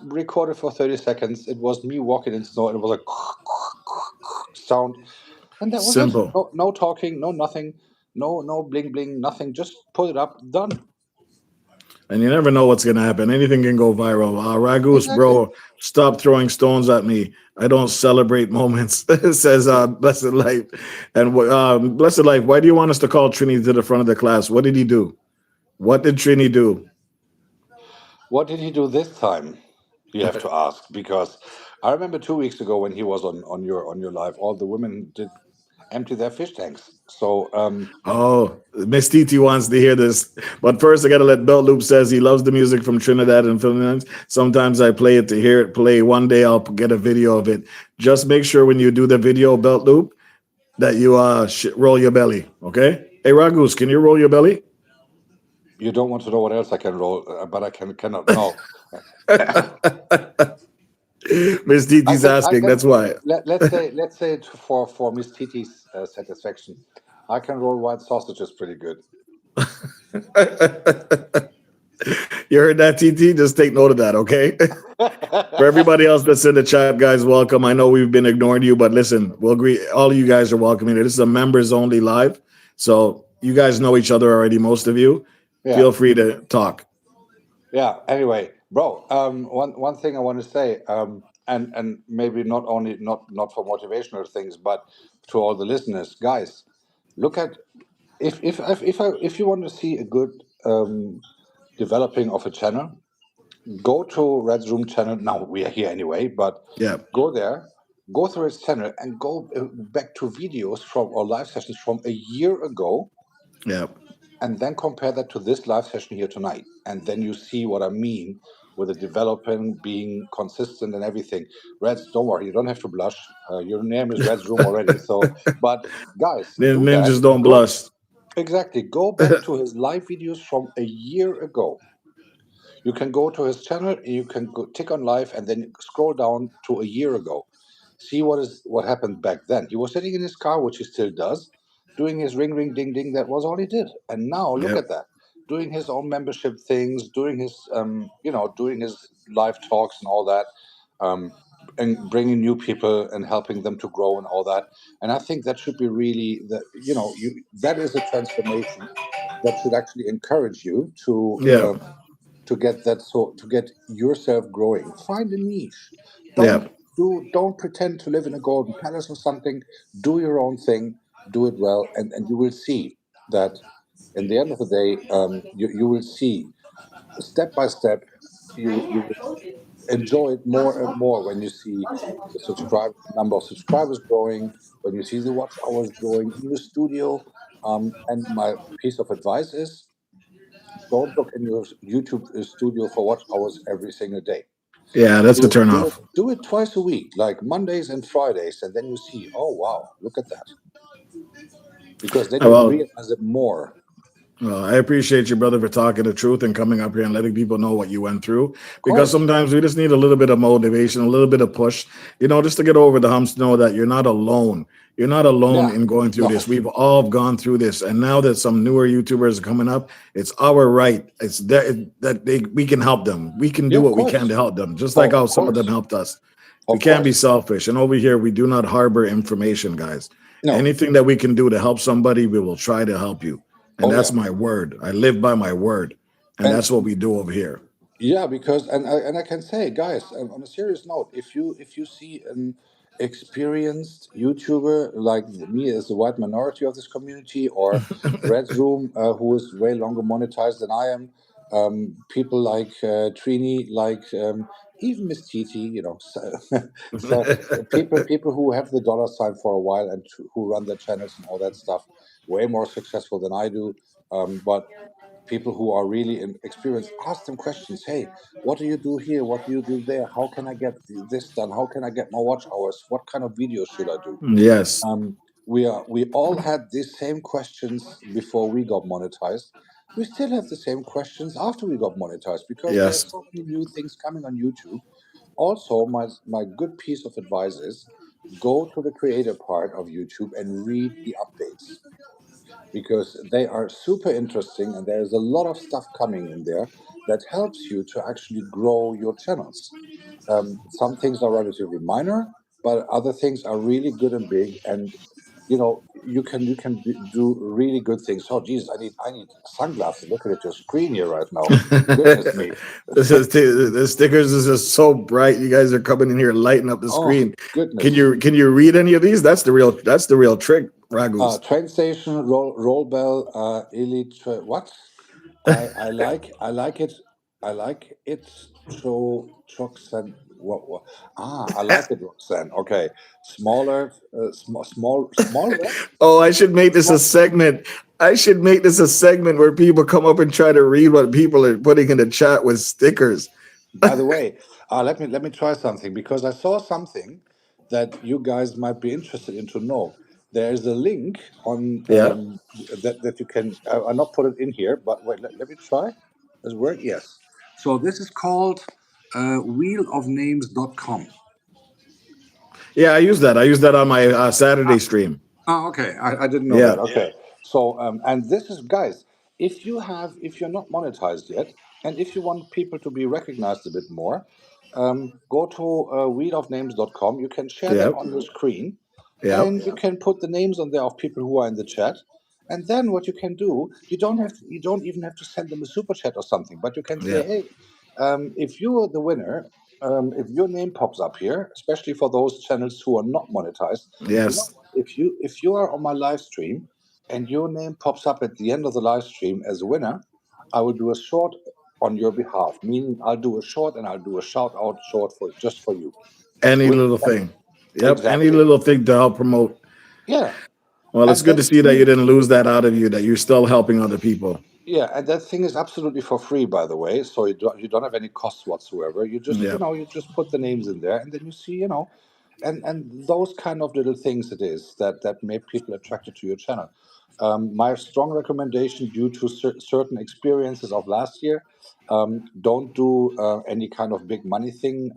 record it for 30 seconds. It was me walking in snow, and it was a sound. And that was it. Simple. No talking, no nothing, no bling bling, nothing. Just put it up, done. And you never know what's gonna happen. Anything can go viral. Ragus, Exactly. bro, stop throwing stones at me. I don't celebrate moments. It says Blessed Life. And Blessed Life, why do you want us to call Trini to the front of the class? What did he do? What did Trini do? What did he do this time? You have to ask, because I remember 2 weeks ago when he was on your live, all the women did empty their fish tanks. So Oh, Miss Titi wants to hear this. But first, I got to let Belt Loop says he loves the music from Trinidad and Finland. Sometimes I play it to hear it play. One day I'll get a video of it. Just make sure when you do the video, Belt Loop, that you roll your belly. Okay? Hey, Ragus, can you roll your belly? you don't want to know what else I can roll, but I cannot. No, Miss I Titi's can I asking. can That's why. let's say for Miss Titi's satisfaction, I can roll white sausages pretty good. You heard that, TT? Just take note of that, okay? For everybody else that's in the chat, guys, welcome. I know we've been ignoring you, but listen, we'll agree. All of you guys are welcome here. This is a members only live. So you guys know each other already, most of you. Yeah. Feel free to talk. Yeah. Anyway, bro, one thing I want to say, and maybe not for motivational things, but to all the listeners, guys, look at, if you want to see a good developing of a channel, go to Red's Room channel. Now we are here anyway, but Yeah. go there, go through his channel, and go back to videos from or live sessions from a year ago, Yeah. and then compare that to this live session here tonight, and then you see what I mean with the developing, being consistent, and everything. Reds, don't worry, you don't have to blush. Your name is Red's Room already. So, but guys, do that. Ninjas don't Go blush. exactly. Go back to his live videos from a year ago. You can go to his channel. You can go tick on live, and then scroll down to a year ago. See what happened back then. He was sitting in his car, which he still does, doing his ring ring ding ding. That was all he did. And now look Yep. at that. doing his own membership things, doing his doing his live talks and all that, and bringing new people and helping them to grow and all that. And I think that should be really that is a transformation that should actually encourage you Yeah. to get that, so to get yourself growing. Find a niche. Yeah. Don't pretend to live in a golden palace or something. Do your own thing, do it well, and you will see that in the end of the day, you will see step by step, you will enjoy it more and more when you see the number of subscribers growing, when you see the watch hours growing in your studio. And my piece of advice is, don't look in your YouTube studio for watch hours every single day. Yeah, that's the Do it, turn do it, off. do it twice a week, like Mondays and Fridays, and then you see, oh wow, look at that. Because then you Well, realize it more. I appreciate you, brother, for talking the truth and coming up here and letting people know what you went through. Of Because course. sometimes we just need a little bit of motivation, a little bit of push, just to get over the humps, to know that you're not alone. You're not alone Yeah. in going through No. this. We've all gone through this. And now that some newer YouTubers are coming up, it's our right. It's that we can help them. We can Yeah, do of what we can course. to help them, just like Oh, how of some of them course. helped us. We Of can't be course. selfish. And over here, we do not harbor information, guys. No. Anything that we can do to help somebody, we will try to help you. And Oh that's yeah. my word. I live by my word. And And that's what we do over here. yeah, because and I can say, guys, on a serious note, if you see an experienced YouTuber like me as the white minority of this community, or Red's Room, who is way longer monetized than I am, people like Trini, like even Miss Titi, so people who have the dollar sign for a while and who run their channels and all that stuff, way more successful than I do. But people who are really experienced, ask them questions. Hey, what do you do here? What do you do there? How can I get this done? How can I get more watch hours? What kind of videos should I do? Yes. We all had these same questions before we got monetized. We still have the same questions after we got monetized, because there are Yes. so many new things coming on YouTube. Also, my good piece of advice is, go to the creator part of YouTube and read the updates, because they are super interesting, and there's a lot of stuff coming in there that helps you to actually grow your channels. Some things are relatively minor, but other things are really good and big, and do really good things. Oh geez, I need sunglasses. Looking at your screen here right now. Goodness me. The stickers is just so bright. You guys are coming in here lighting up the Oh screen. Can goodness. you read any of these? That's the real trick, Ragus. Train station, roll bell, elite. What? I like it. I like it. Roxanne. What? I like it, Roxanne. Okay, smaller, small red. Oh, I should make this a Small. segment. I should make this a segment where people come up and try to read what people are putting in the chat with stickers. By the way, let me try something, because I saw something that you guys might be interested in to know. There is a link on Yeah. that you can. I'll not put it in here, but wait. Let me try. Does it work? Yes. So this is called wheelofnames.com. Yeah, I use that. I use that on my Saturday stream. Oh, okay. I didn't know that. Yeah. Okay. So, and this is, guys, if you're not monetized yet, and if you want people to be recognized a bit more, go to wheelofnames.com. You can share that Yep. on your screen, Yep. and you can put the names on there of people who are in the chat. And then what you can do, you don't even have to send them a super chat or something, but you can say, Yep. hey, if you are the winner, if your name pops up here, especially for those channels who are not monetized, you know Yes. what? If you are on my live stream and your name pops up at the end of the live stream as a winner, I will do a short on your behalf. Meaning, I'll do a short and I'll do a shout out short for just for you. Any With little thing. Yep. Any exactly, little thing to help promote. yeah, Well, it's and good to that see that you didn't lose that out of you, that you're still helping other people. yeah, and that thing is absolutely for free, by the way. So you don't have any costs whatsoever. You just Yep. you just put the names in there, and then you see and those kind of little things it is that make people attracted to your channel. My strong recommendation, due to certain experiences of last year, don't do any kind of big money thing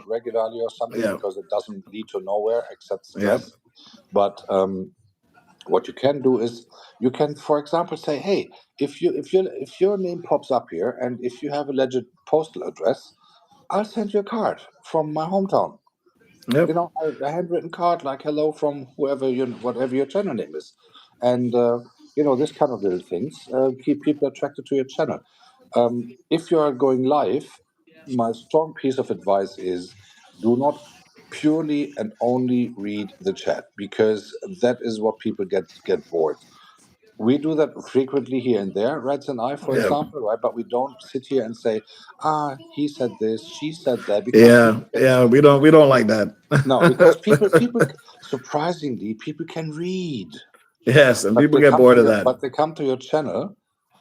regularly or something, Yep. because it doesn't lead to nowhere except Yep. stress. But What you can do is you can, for example, say, hey, if your name pops up here and if you have a legit postal address, I'll send you a card from my hometown. Yep. A handwritten card like hello from whoever whatever your channel name is, and this kind of little things keep people attracted to your channel. If you are going live, my strong piece of advice is do not purely and only read the chat, because that is what people get bored. We do that frequently here and there, Reds and I, for Yep. example, right? But we don't sit here and say, he said this, she said that, because Yeah. people can. Yeah. We don't like that. No, because people surprisingly people can read, Yes, and but people they get come bored to of your that. but they come to your channel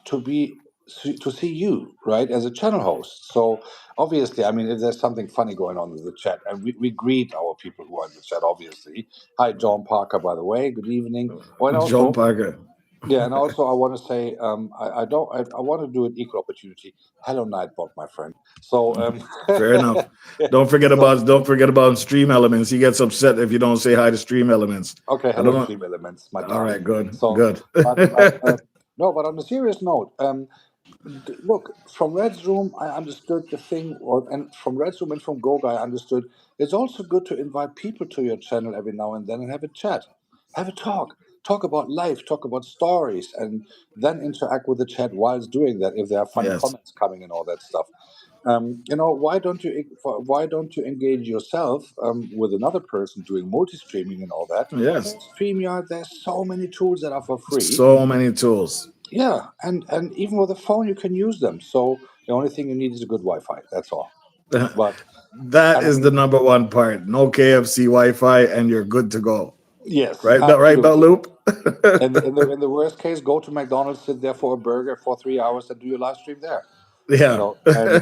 to see you, right, as a channel host. So obviously, I mean, if there's something funny going on in the chat, and we greet our people who are in the chat, obviously. Hi, John Parker, by the way. Good evening. Oh, and John also, Parker. yeah, and also I want to say, I want to do an equal opportunity. Hello, Nightbot, my friend. So, Fair enough. yeah, so Don't forget about Stream Elements. He gets upset if you don't say hi to Stream Elements. okay, I hello, don't know. Stream Elements, my All right, darling. good, So, good. but no, but on a serious note, look, from Red's Room, I understood the thing, and from Red's Room and from Goga, I understood it's also good to invite people to your channel every now and then and have a chat, have a talk about life, talk about stories, and then interact with the chat whilst doing that if there are funny Yes, comments coming and all that stuff. Why don't you engage yourself with another person doing multi-streaming and all that? yes. There's StreamYard. There's so many tools that are for free. So many tools. Yeah, and even with a phone, you can use them. So the only thing you need is a good Wi-Fi. That's all. But That and I is the mean, number one part. No KFC Wi-Fi, and you're good to go. yes, Right? Right, Belt absolutely. Loop. And in the worst case, go to McDonald's, sit there for a burger for 3 hours, and do your live stream there. Yeah. And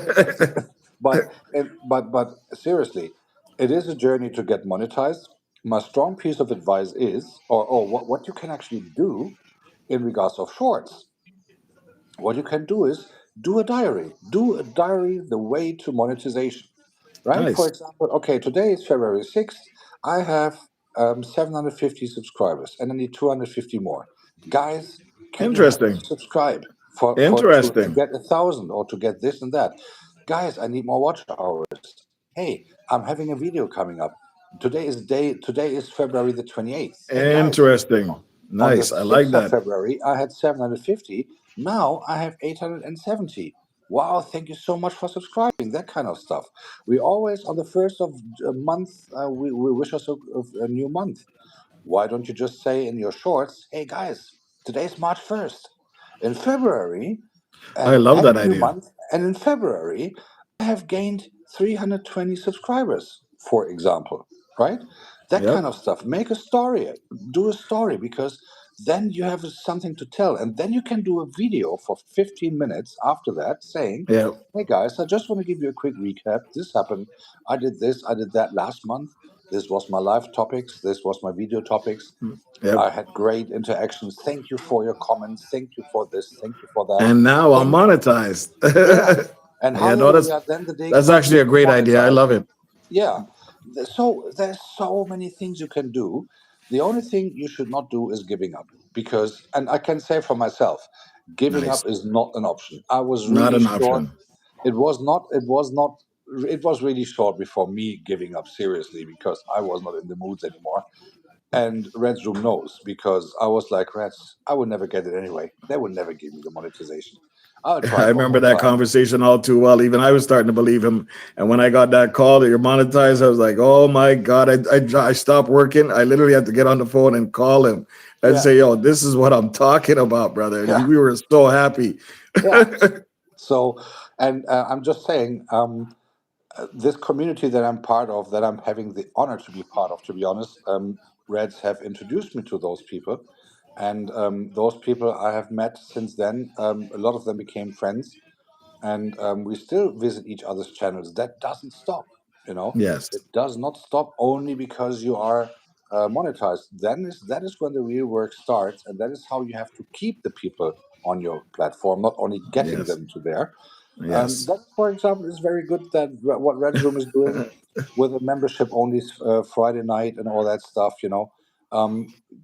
but seriously, it is a journey to get monetized. My strong piece of advice is, or what you can actually do in regards of shorts. What you can do is do a diary. Do a diary the way to monetization, right? For Nice. example, okay, today is February 6th. I have 750 subscribers and I need 250 more. Guys, can you help me Interesting. subscribe to Interesting. get 1,000 or to get this and that? Guys, I need more watch hours. Hey, I'm having a video coming up. Today is February the 28th. Hey guys, Interesting. on the Nice. I like 6th of that. February, I had 750. Now I have 870. Wow, thank you so much for subscribing. That kind of stuff. We always, on the first of a month, we wish us a new month. Why don't you just say in your shorts, hey guys, today's March 1st. In February, I and love that happy new idea. month. And in February, I have gained 320 subscribers, for example, right? That kind Yep. of stuff. Make a story, do a story, because then you have something to tell. And then you can do a video for 15 minutes after that saying, Yep. hey guys, I just want to give you a quick recap. This happened. I did this, I did that last month. This was my live topics. This was my video topics. Yep. I had great interactions. Thank you for your comments. Thank you for this. Thank you for that. And now I'm Thank monetized. Yeah. And Yeah, no, hallelujah, then the day that's comes actually and a you're great idea. I monetized. love it. Yeah. So there's so many things you can do. The only thing you should not do is giving up. Because, and I can say for myself, giving Nice. up is not an option. I was Not really an short. option. It was really short before me giving up seriously, because I was not in the moods anymore. And Red's Room knows, because I was like, Reds, I would never get it anyway. They would never give me the monetization. I'll try I it one remember more that time. conversation all too well. Even I was starting to believe him. And when I got that call that you're monetized, I was like, oh my God. I stopped working. I literally had to get on the phone and call him and Yeah. say, yo, this is what I'm talking about, brother. And Yeah. we were so happy. Yeah. So, and I'm just saying, this community that I'm part of, that I'm having the honor to be part of, to be honest, Reds have introduced me to those people. And those people I have met since then, a lot of them became friends. And we still visit each other's channels. That doesn't stop, you know. Yes. It does not stop only because you are monetized. That is when the real work starts, and that is how you have to keep the people on your platform, not only getting Yes. them to there. Yes. That, for example, is very good. That what Red's Room is doing with a membership only Friday night and all that stuff.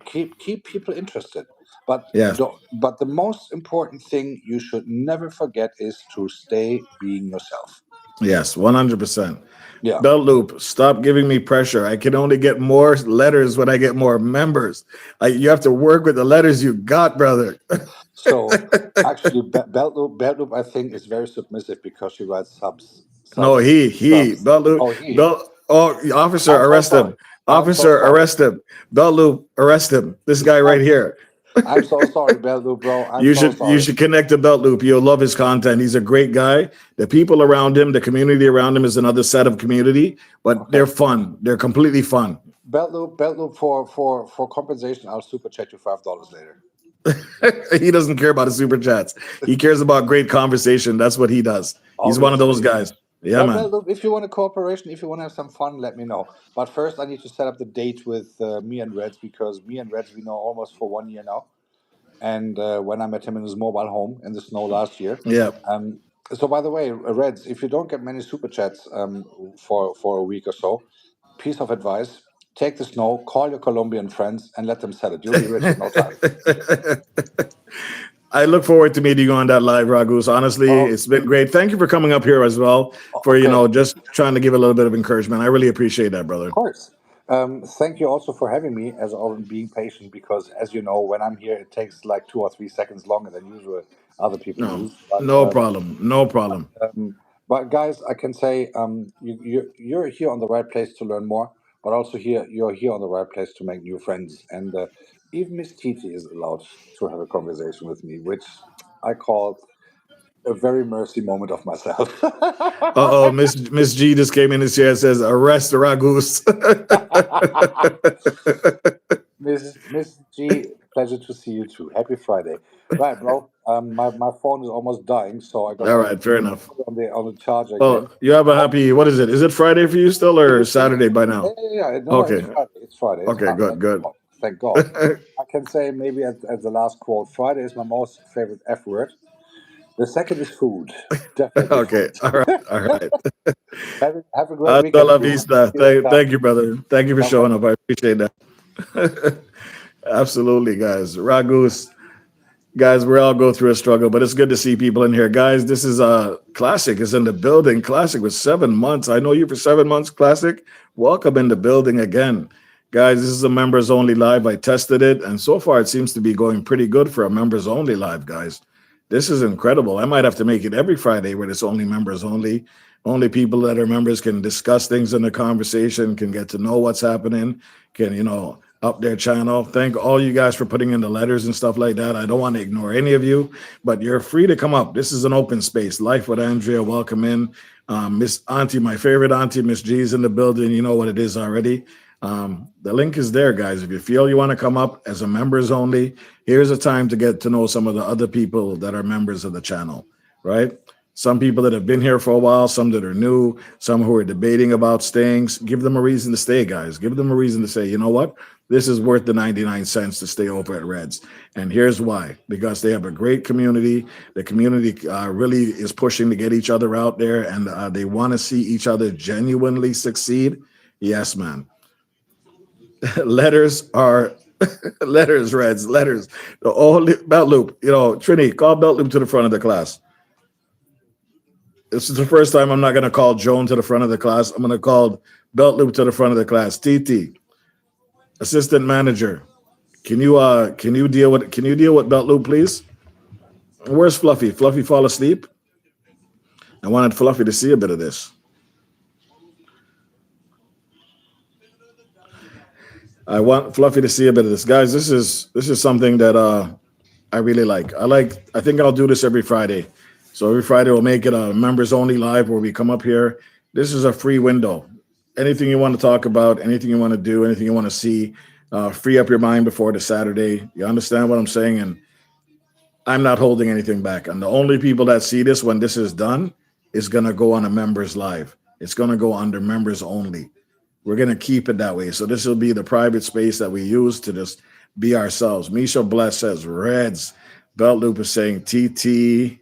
keep people interested. But Yes. but the most important thing you should never forget is to stay being yourself. Yes, 100%. Yeah. Belt Loop, stop giving me pressure. I can only get more letters when I get more members. You have to work with the letters you got, brother. So actually, Belt Loop, I think, is very submissive because she writes No, subs. Belt Loop, Oh, he. Belt. Oh, officer, I'm so arrest sorry. him. I'm so Officer, sorry. arrest him. Belt Loop, arrest him. This guy right here. I'm so sorry, Belt Loop, bro. I'm You so should you sorry. should connect to Belt Loop. You'll love his content. He's a great guy. The people around him, the community around him is another set of community, but they're Okay. fun. They're completely fun. Belt Loop for compensation. I'll super chat you $5 later. He doesn't care about the super chats. He cares about great conversation. That's what he does. He's one of those Obviously. guys. Yeah, man. Look, if you want a cooperation, if you want to have some fun, let me know. But first, I need to set up the date with me and Reds, because me and Reds, we know almost for 1 year now. And when I met him in his mobile home in the snow last year. Yeah. So, by the way, Reds, if you don't get many super chats for a week or so, piece of advice: take the snow, call your Colombian friends, and let them sell it. You'll be rich in no time. I look forward to meeting you on that live, Ragus. Honestly, Oh, it's been great. Thank you for coming up here as well. For okay. just trying to give a little bit of encouragement. I really appreciate that, brother. Of course. Thank you also for having me, as well, and being patient, because, as you know, when I'm here, it takes like 2 or 3 seconds longer than usual other people No, use. But no problem. No problem. guys, I can say you're here on the right place to learn more, but also you're here on the right place to make new friends. And even Miss Titi is allowed to have a conversation with me, which I call a very mercy moment of myself. Uh oh, Miss G just came in and says, "Arrest Ragus." Miss G, pleasure to see you too. Happy Friday. Right, bro. My phone is almost dying, so I All gotta right, fair enough. put it on the charger Oh, again. you have a happy. What is it? Is it Friday for you still, It or is, it Saturday is. by Yeah, now? yeah, yeah. No, it's Okay. Friday. It's Friday. It's Okay. fine. Good. Thank Good. God. Thank God. I can say maybe as the last quote, Friday is my most favorite F word. The second is food. Definitely Okay. food. All right. All right. Have a great Hasta weekend, la everyone. vista. See you later. Thank you, brother. Thank you for Bye showing bye. up. I appreciate that. Absolutely, guys. Ragus. Guys, we all go through a struggle, but it's good to see people in here. Guys, this is Classic is in the building. Classic with 7 months. I know you for 7 months, Classic. Welcome in the building again. Guys, this is a members only live. I tested it, and so far it seems to be going pretty good for a members only live, guys. This is incredible. I might have to make it every Friday where it's only members only. Only people that are members can discuss things in the conversation, can get to know what's happening, can, up their channel. Thank all you guys for putting in the letters and stuff like that. I don't want to ignore any of you, but you're free to come up. This is an open space. Life with Andrea, welcome in. Miss Auntie, my favorite auntie, Miss G's in the building. You know what it is already. The link is there, guys. If you feel you want to come up as a members only, here's a time to get to know some of the other people that are members of the channel, right? Some people that have been here for a while, some that are new, some who are debating about staying. Give them a reason to stay, guys. Give them a reason to say, you know what? This is worth the 99 cents to stay over at Reds. And here's why. Because they have a great community. The community really is pushing to get each other out there, and they want to see each other genuinely succeed. Yes, man. Letters are letters, Reds, letters. The only Belt Loop, Trini, call Belt Loop to the front of the class. This is the first time I'm not going to call Joan to the front of the class. I'm going to call Belt Loop to the front of the class. TT, assistant manager, can you deal with Belt Loop, please? Where's Fluffy? Fluffy fall asleep? I wanted Fluffy to see a bit of this. I want Fluffy to see a bit of this, guys. This is something that I really like. I think I'll do this every Friday. So every Friday we'll make it a members only live where we come up here. This is a free window. Anything you want to talk about, anything you want to do, anything you want to see, free up your mind before the Saturday. You understand what I'm saying? And I'm not holding anything back. And the only people that see this when this is done is going to go on a members live. It's going to go under members only. We're going to keep it that way. So this will be the private space that we use to just be ourselves. Misha Bless says Reds. Belt Loop is saying TT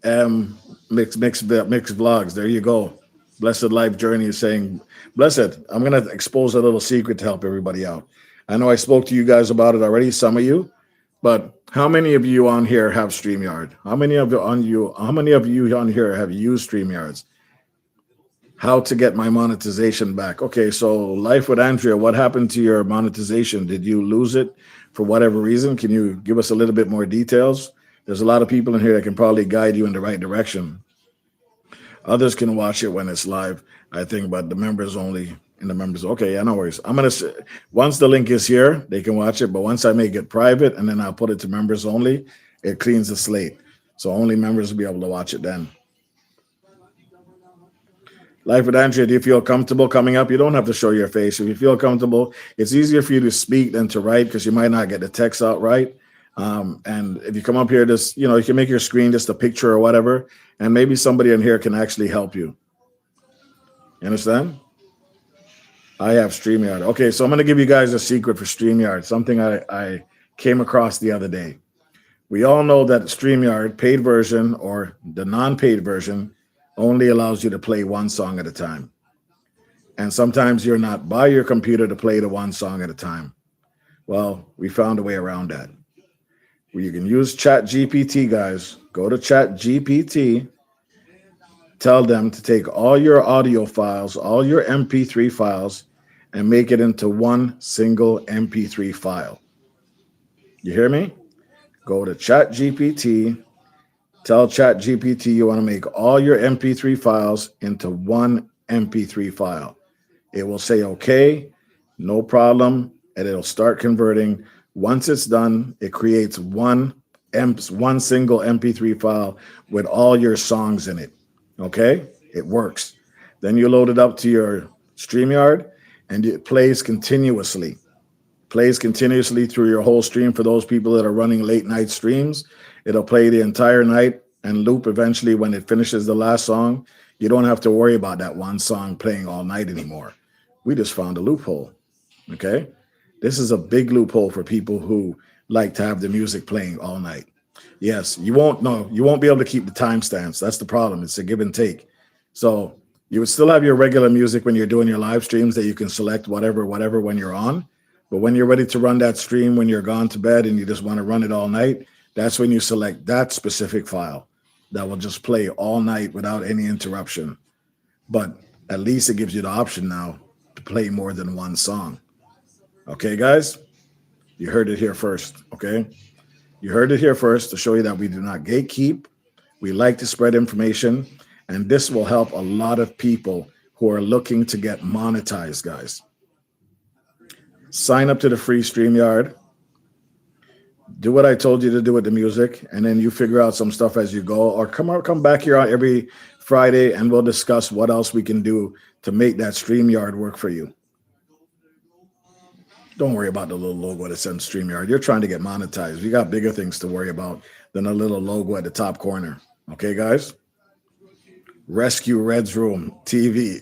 mixed vlogs. There you go. Blessed Life Journey is saying, Blessed, I'm going to expose a little secret to help everybody out. I know I spoke to you guys about it already, some of you, but how many of you on here have StreamYard? How many of you on here have used StreamYards? How to get my monetization back? Okay, so Life with Andrea, what happened to your monetization? Did you lose it for whatever reason? Can you give us a little bit more details? There's a lot of people in here that can probably guide you in the right direction. Others can watch it when it's live, I think, but the members only. In the members, okay, yeah, no worries. I'm gonna once the link is here, they can watch it. But once I make it private and then I'll put it to members only, it cleans the slate. So only members will be able to watch it then. Life with Andrea, do you feel comfortable coming up? You don't have to show your face. If you feel comfortable, it's easier for you to speak than to write because you might not get the text out right. And if you come up here, just, you can make your screen just a picture or whatever, and maybe somebody in here can actually help you. You understand? I have StreamYard. Okay, so I'm going to give you guys a secret for StreamYard, something I came across the other day. We all know that StreamYard, paid version or the non-paid version, only allows you to play one song at a time. And sometimes you're not by your computer to play the one song at a time. Well, we found a way around that. Where you can use ChatGPT, guys. Go to ChatGPT. Tell them to take all your audio files, all your MP3 files, and make it into one single MP3 file. You hear me? Go to ChatGPT. Tell ChatGPT you want to make all your MP3 files into one MP3 file. It will say, okay, no problem, and it'll start converting. Once it's done, it creates one single MP3 file with all your songs in it. Okay? It works. Then you load it up to your StreamYard, and it plays continuously. Plays continuously through your whole stream. For those people that are running late night streams, it'll play the entire night and loop eventually when it finishes the last song. You don't have to worry about that one song playing all night anymore. We just found a loophole. Okay? This is a big loophole for people who like to have the music playing all night. Yes, you won't be able to keep the timestamps. That's the problem. It's a give and take. So you would still have your regular music when you're doing your live streams that you can select whatever when you're on. But when you're ready to run that stream, when you're gone to bed and you just want to run it all night, that's when you select that specific file that will just play all night without any interruption. But at least it gives you the option now to play more than one song. Okay, guys? You heard it here first, okay? You heard it here first to show you that we do not gatekeep. We like to spread information, and this will help a lot of people who are looking to get monetized, guys. Sign up to the free StreamYard. Do what I told you to do with the music, and then you figure out some stuff as you go, or come back here on every Friday, and we'll discuss what else we can do to make that StreamYard work for you. Don't worry about the little logo that says StreamYard. You're trying to get monetized. You got bigger things to worry about than a little logo at the top corner. Okay, guys? Rescue Red's Room TV.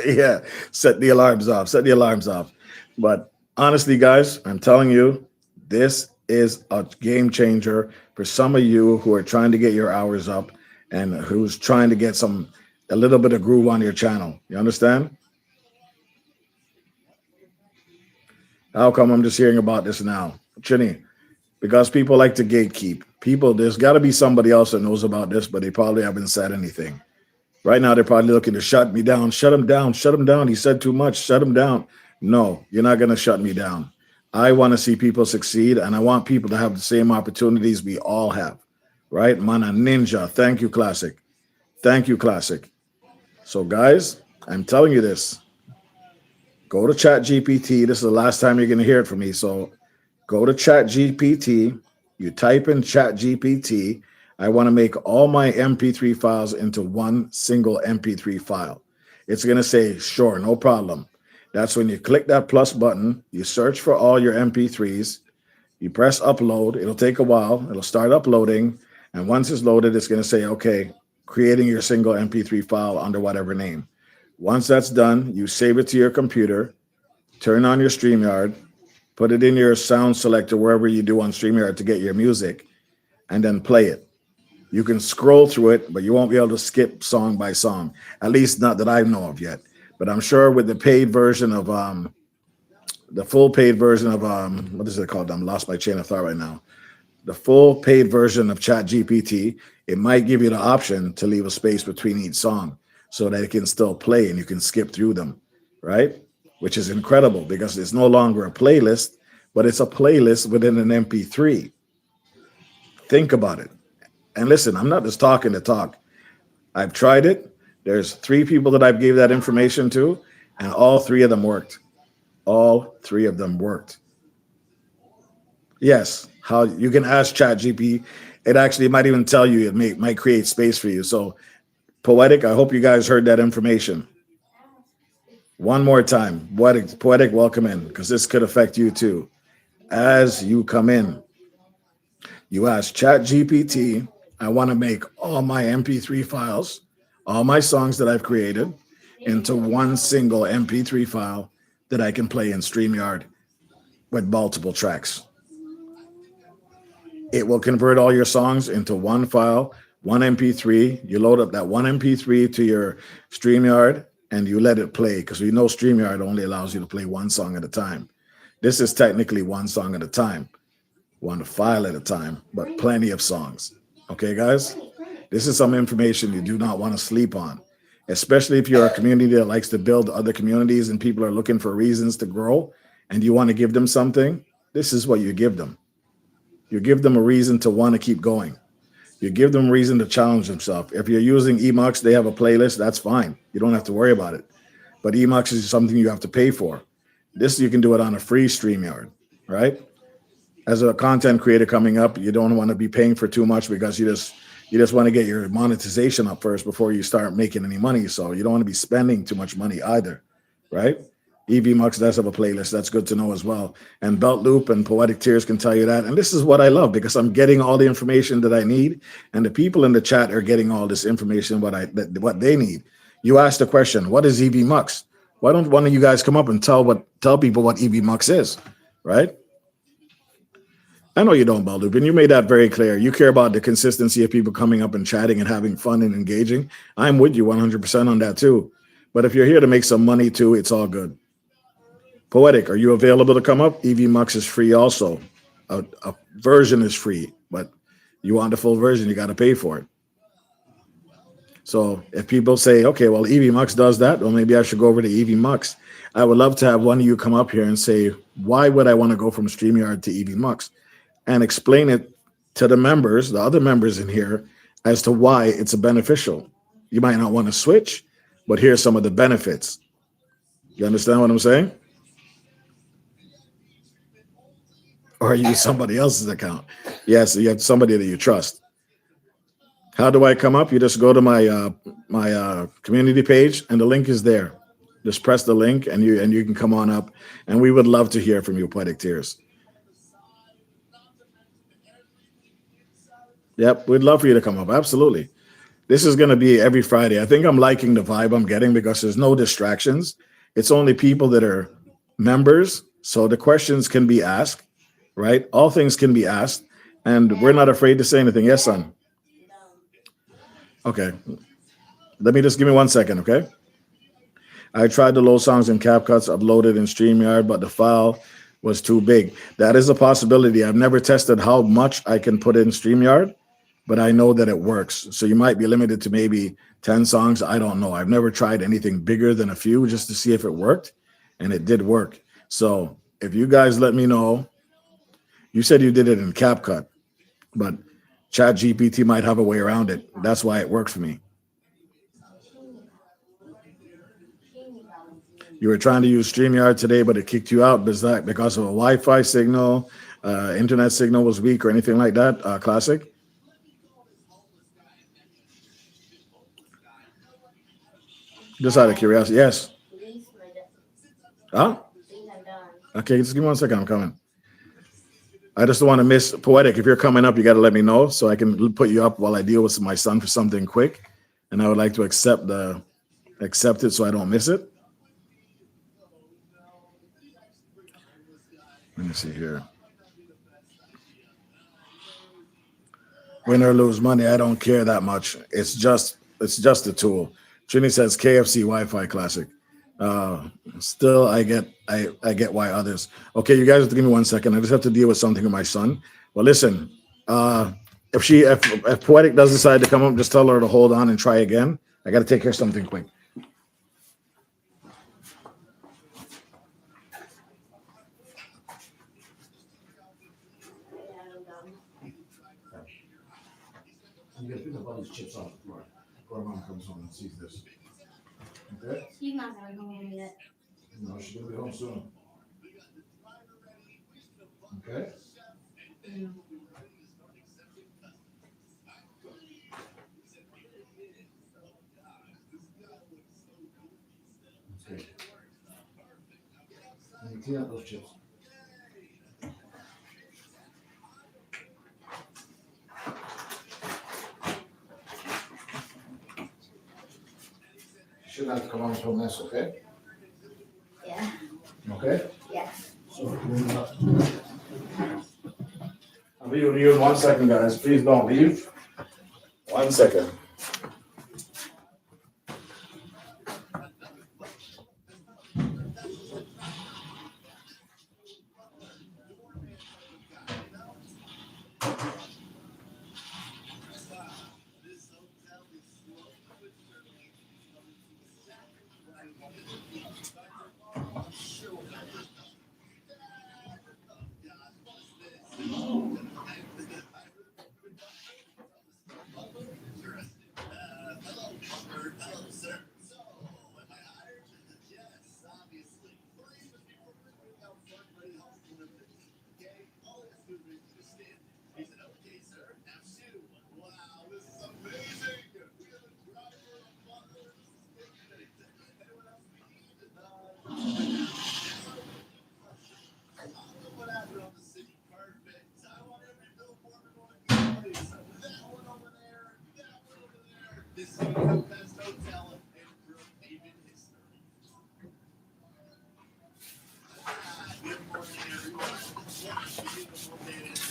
Yeah, set the alarms off. Set the alarms off. But honestly, guys, I'm telling you, this is a game changer for some of you who are trying to get your hours up and who's trying to get a little bit of groove on your channel. You understand? How come I'm just hearing about this now? Chinny, because people like to gatekeep. There's got to be somebody else that knows about this, but they probably haven't said anything. Right now, they're probably looking to shut me down. Shut him down. Shut him down. He said too much. Shut him down. No, you're not going to shut me down. I want to see people succeed, and I want people to have the same opportunities we all have, right? Mana Ninja, thank you, Classic. Thank you, Classic. So, guys, I'm telling you this. Go to ChatGPT. This is the last time you're going to hear it from me. So go to ChatGPT. You type in ChatGPT. I want to make all my MP3 files into one single MP3 file. It's going to say, sure, no problem. That's when you click that plus button. You search for all your MP3s. You press upload. It'll take a while. It'll start uploading. And once it's loaded, it's going to say, okay, creating your single MP3 file under whatever name. Once that's done, you save it to your computer, turn on your StreamYard, put it in your sound selector, wherever you do on StreamYard to get your music, and then play it. You can scroll through it, but you won't be able to skip song by song, at least not that I know of yet. But I'm sure with the paid version of the full paid version of what is it called? I'm lost my chain of thought right now. The full paid version of ChatGPT, it might give you the option to leave a space between each song so that it can still play and you can skip through them, right? Which is incredible because it's no longer a playlist, but it's a playlist within an MP3. Think about it. And listen, I'm not just talking to talk. I've tried it. There's 3 people that I've gave that information to, and all 3 of them worked. All 3 of them worked. Yes, how you can ask ChatGPT. It actually might even tell you it might create space for you. So, Poetic, I hope you guys heard that information. One more time, Poetic, welcome in, because this could affect you too. As you come in, you ask ChatGPT, I want to make all my MP3 files, all my songs that I've created, into one single MP3 file that I can play in StreamYard with multiple tracks. It will convert all your songs into one file, one MP3. You load up that one MP3 to your StreamYard and you let it play, because we know StreamYard only allows you to play one song at a time. This is technically one song at a time, one file at a time, but plenty of songs. Okay, guys? This is some information you do not want to sleep on, especially if you're a community that likes to build other communities and people are looking for reasons to grow and you want to give them something. This is what you give them. You give them a reason to want to keep going. You give them a reason to challenge themselves. If you're using Emux, they have a playlist. That's fine. You don't have to worry about it. But Emux is something you have to pay for. This, you can do it on a free StreamYard, right? As a content creator coming up, you don't want to be paying for too much because you just want to get your monetization up first before you start making any money. So you don't want to be spending too much money either, right? EVMux does have a playlist. That's good to know as well. And Belt Loop and Poetic Tears can tell you that. And this is what I love, because I'm getting all the information that I need, and the people in the chat are getting all this information what they need. You asked the question, what is EVMux? Why don't one of you guys come up and tell people what EVMux is, right? I know you don't, Belt Loop, and you made that very clear. You care about the consistency of people coming up and chatting and having fun and engaging. I'm with you 100% on that too. But if you're here to make some money too, it's all good. Poetic, are you available to come up? EVMux is free also. A version is free, but you want the full version, you got to pay for it. So if people say, okay, well, EVMux does that, well, maybe I should go over to EVMux. I would love to have one of you come up here and say, why would I want to go from StreamYard to EVMux? And explain it to the members, the other members in here, as to why it's beneficial. You might not want to switch, but here's some of the benefits. You understand what I'm saying? Or use somebody else's account. Yes, you have somebody that you trust. How do I come up? You just go to my community page, and the link is there. Just press the link, and you can come on up. And we would love to hear from you, Poetic Tears. Yep, we'd love for you to come up. Absolutely. This is going to be every Friday. I think I'm liking the vibe I'm getting because there's no distractions. It's only people that are members, so the questions can be asked. Right? All things can be asked, and we're not afraid to say anything. Yes, son? Okay. Let me just give me 1 second, okay? I tried to load songs in CapCuts, uploaded in StreamYard, but the file was too big. That is a possibility. I've never tested how much I can put in StreamYard, but I know that it works. So you might be limited to maybe 10 songs. I don't know. I've never tried anything bigger than a few just to see if it worked, and it did work. So if you guys let me know. You said you did it in CapCut, but ChatGPT might have a way around it. That's why it worked for me. You were trying to use StreamYard today, but it kicked you out because of a Wi-Fi signal, internet signal was weak or anything like that, Classic? Just out of curiosity, yes. Huh? Okay, just give me 1 second, I'm coming. I just don't want to miss Poetic. If you're coming up, you got to let me know so I can put you up while I deal with my son for something quick. And I would like to accept it so I don't miss it. Let me see here. Win or lose money, I don't care that much. It's just a tool. Trini says KFC Wi-Fi Classic. Still, I get why others. Okay, you guys have to give me 1 second. I just have to deal with something with my son. Well, listen, if Poetic does decide to come up, just tell her to hold on and try again. I got to take care of something quick. You got to pick up all these chips off the floor before Mom comes home and sees this. Okay? She's not going home yet. No, she's gonna be home soon. Okay? Mm. Okay. Let me clean up those chips. You shouldn't have to come on to a mess, okay? Yeah. Okay? Yeah. So, I'll be with you in 1 second, guys. Please don't leave. 1 second.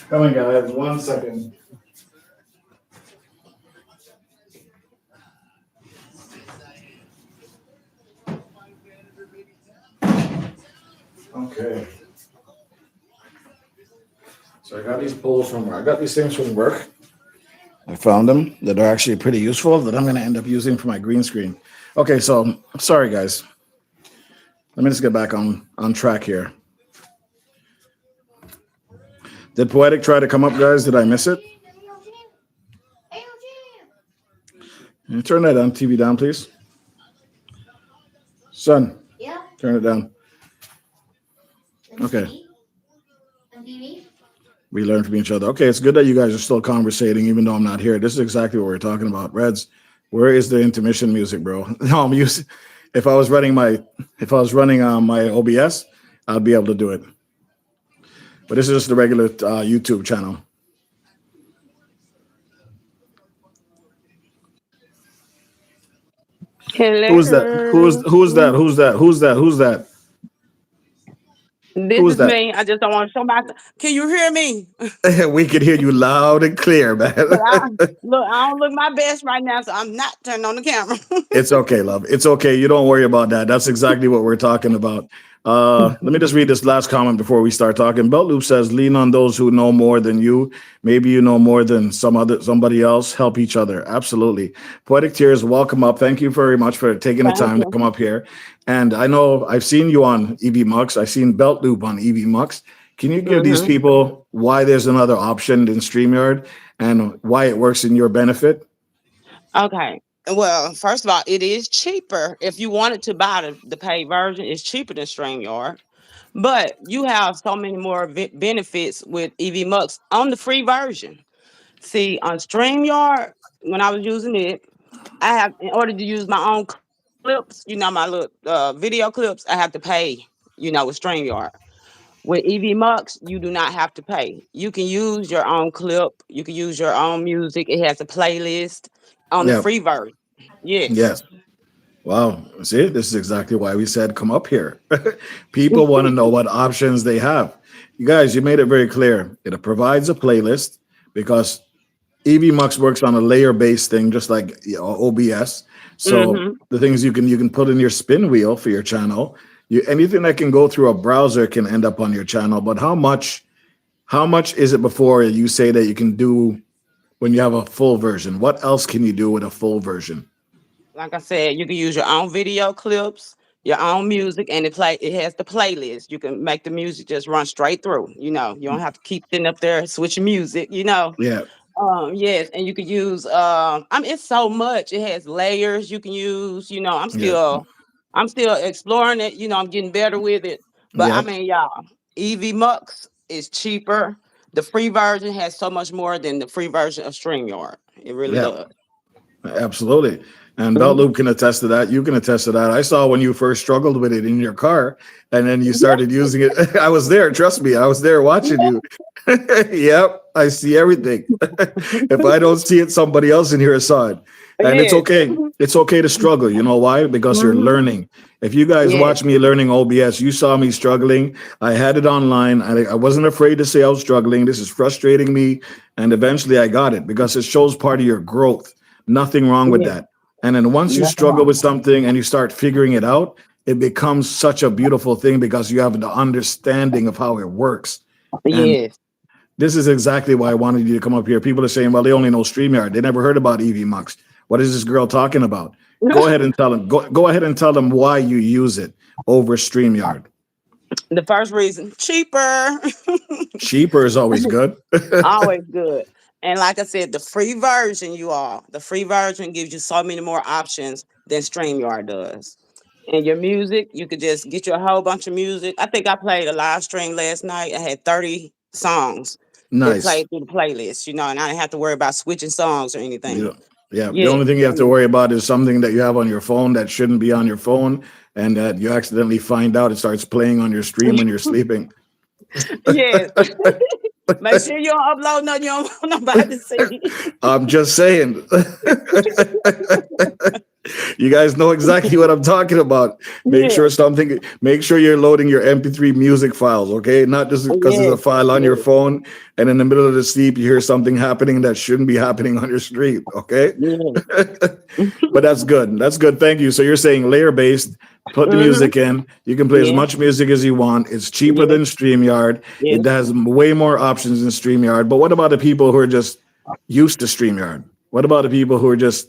Coming, guys. 1 second. Okay. So I got these poles from I got these things from work. I found them that are actually pretty useful that I'm going to end up using for my green screen. Okay, so sorry guys. Let me just get back on track here. Did Poetic try to come up, guys? Did I miss it? Can you turn that on TV down, please? Son. Yeah. Turn it down. Okay. On TV? We learn from each other. Okay, it's good that you guys are still conversating, even though I'm not here. This is exactly what we're talking about. Reds, where is the intermission music, bro? No, I'm used. If I was running my OBS, I'd be able to do it. But this is just the regular YouTube channel. Hello. Who's that? Who's that? Who's that? Who's that? Who's that? This Who's is that? me. I just don't want somebody. Can you hear me? We can hear you loud and clear, man. But I don't look my best right now, so I'm not turning on the camera. It's okay, love. It's okay. You don't worry about that. That's exactly what we're talking about. Let me just read this last comment before we start talking. Belt Loop says, lean on those who know more than you. Maybe you know more than somebody else. Help each other. Absolutely. Poetic Tears, welcome up. Thank you very much for taking the Thank time to you. come up here. And I know I've seen you on EV Mux. I've seen Belt Loop on EV Mux. Can you give these people why there's another option than StreamYard and why it works in your benefit? Okay. Well, first of all, it is cheaper. If you wanted to buy the paid version, it's cheaper than StreamYard. But you have so many more benefits with EV Mux on the free version. See, on StreamYard, when I was using it, I have, in order to use my own clips, my little video clips, I have to pay, with StreamYard. With EV Mux, you do not have to pay. You can use your own clip. You can use your own music. It has a playlist on the Yeah. free version. Yes. Yes. Wow. See, this is exactly why we said come up here. People want to know what options they have. You guys, you made it very clear. It provides a playlist because EV Mux works on a layer-based thing, just like OBS. So Mm-hmm. the things you can put in your spin wheel for your channel. Anything that can go through a browser can end up on your channel. But how much is it before you say that you can do when you have a full version? What else can you do with a full version? Like I said, you can use your own video clips, your own music, and it has the playlist. You can make the music just run straight through. You don't have to keep sitting up there switching music. Yeah, Yes, and you could use it's so much. It has layers you can use. I'm yeah, still I'm still exploring it. I'm getting better with it. But I yeah, mean, y'all, EV Mux is cheaper. The free version has so much more than the free version of StreamYard. It really yeah. does. Absolutely. And Belt Mhm. Loop can attest to that. You can attest to that. I saw when you first struggled with it in your car and then you started using it. I was there. Trust me. I was there watching you. Yep. I see everything. If I don't see it, somebody else in here saw it. And it's Yes. okay. It's okay to struggle. You know why? Because you're Mhm. learning. If you guys Yes. watch me learning OBS, you saw me struggling. I had it online. I wasn't afraid to say I was struggling. This is frustrating me. And eventually I got it because it shows part of your growth. Nothing wrong with Yes. that. And then once you Nothing struggle wrong. with something and you start figuring it out, it becomes such a beautiful thing because you have the understanding of how it works. And Yes. this is exactly why I wanted you to come up here. People are saying, well, they only know StreamYard. They never heard about EV Mux. What is this girl talking about? Go ahead and tell them. Go ahead and tell them why you use it over StreamYard. The first reason, cheaper. Cheaper is always good. Always good. And like I said, the free version gives you so many more options than StreamYard does. And your music, you could just get you a whole bunch of music. I think I played a live stream last night. I had 30 songs that Nice. played through the playlist, and I didn't have to worry about switching songs or You anything. know, yeah. The Yeah. only thing you have to worry about is something that you have on your phone that shouldn't be on your phone, and that you accidentally find out it starts playing on your stream when you're sleeping. Yes. Make sure you don't upload nothing you don't want nobody to see. I'm just saying. You guys know exactly what I'm talking about. Yeah. Make sure you're loading your MP3 music files, okay? Not just because there's a Yes. file on your Yes. phone and in the middle of the sleep you hear something happening that shouldn't be happening on your stream, okay? Yes. But that's good. That's good. Thank you. So you're saying layer based, put the Mm-hmm. music in. You can play as Yes. much music as you want. It's cheaper Yes. than StreamYard. It Yes. has way more options than StreamYard. But what about the people who are just used to StreamYard? What about the people who are just,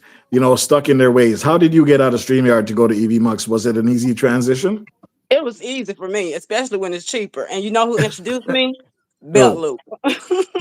stuck in their ways? How did you get out of StreamYard to go to EV Mux? Was it an easy transition? It was easy for me, especially when it's cheaper. And you know who introduced me? Belt Oh, Loop.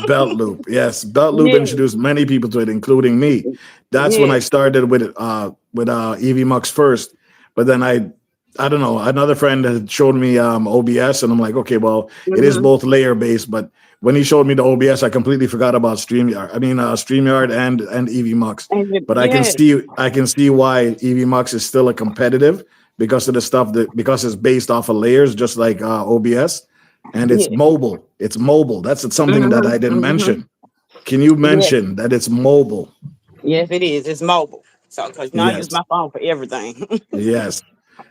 Belt Loop. Yes, Belt Loop Yes. introduced many people to it, including me. That's when I Yes. started with EV Mux first. But then I don't know, another friend had showed me OBS, and I'm like, okay, well, it is Mm-hmm. both layer based. But when he showed me the OBS, I completely forgot about StreamYard. I mean, StreamYard and EV Mux. But Yes. I can see why EV Mux is still a competitive because of the stuff because it's based off of layers, just like OBS, and it's Yes. mobile. It's mobile. That's something that I Mm-hmm. didn't Mm-hmm. mention. Can you Yes. mention that it's mobile? Yes, it is. It's mobile. So, because now I use Yes. my phone for everything. Yes.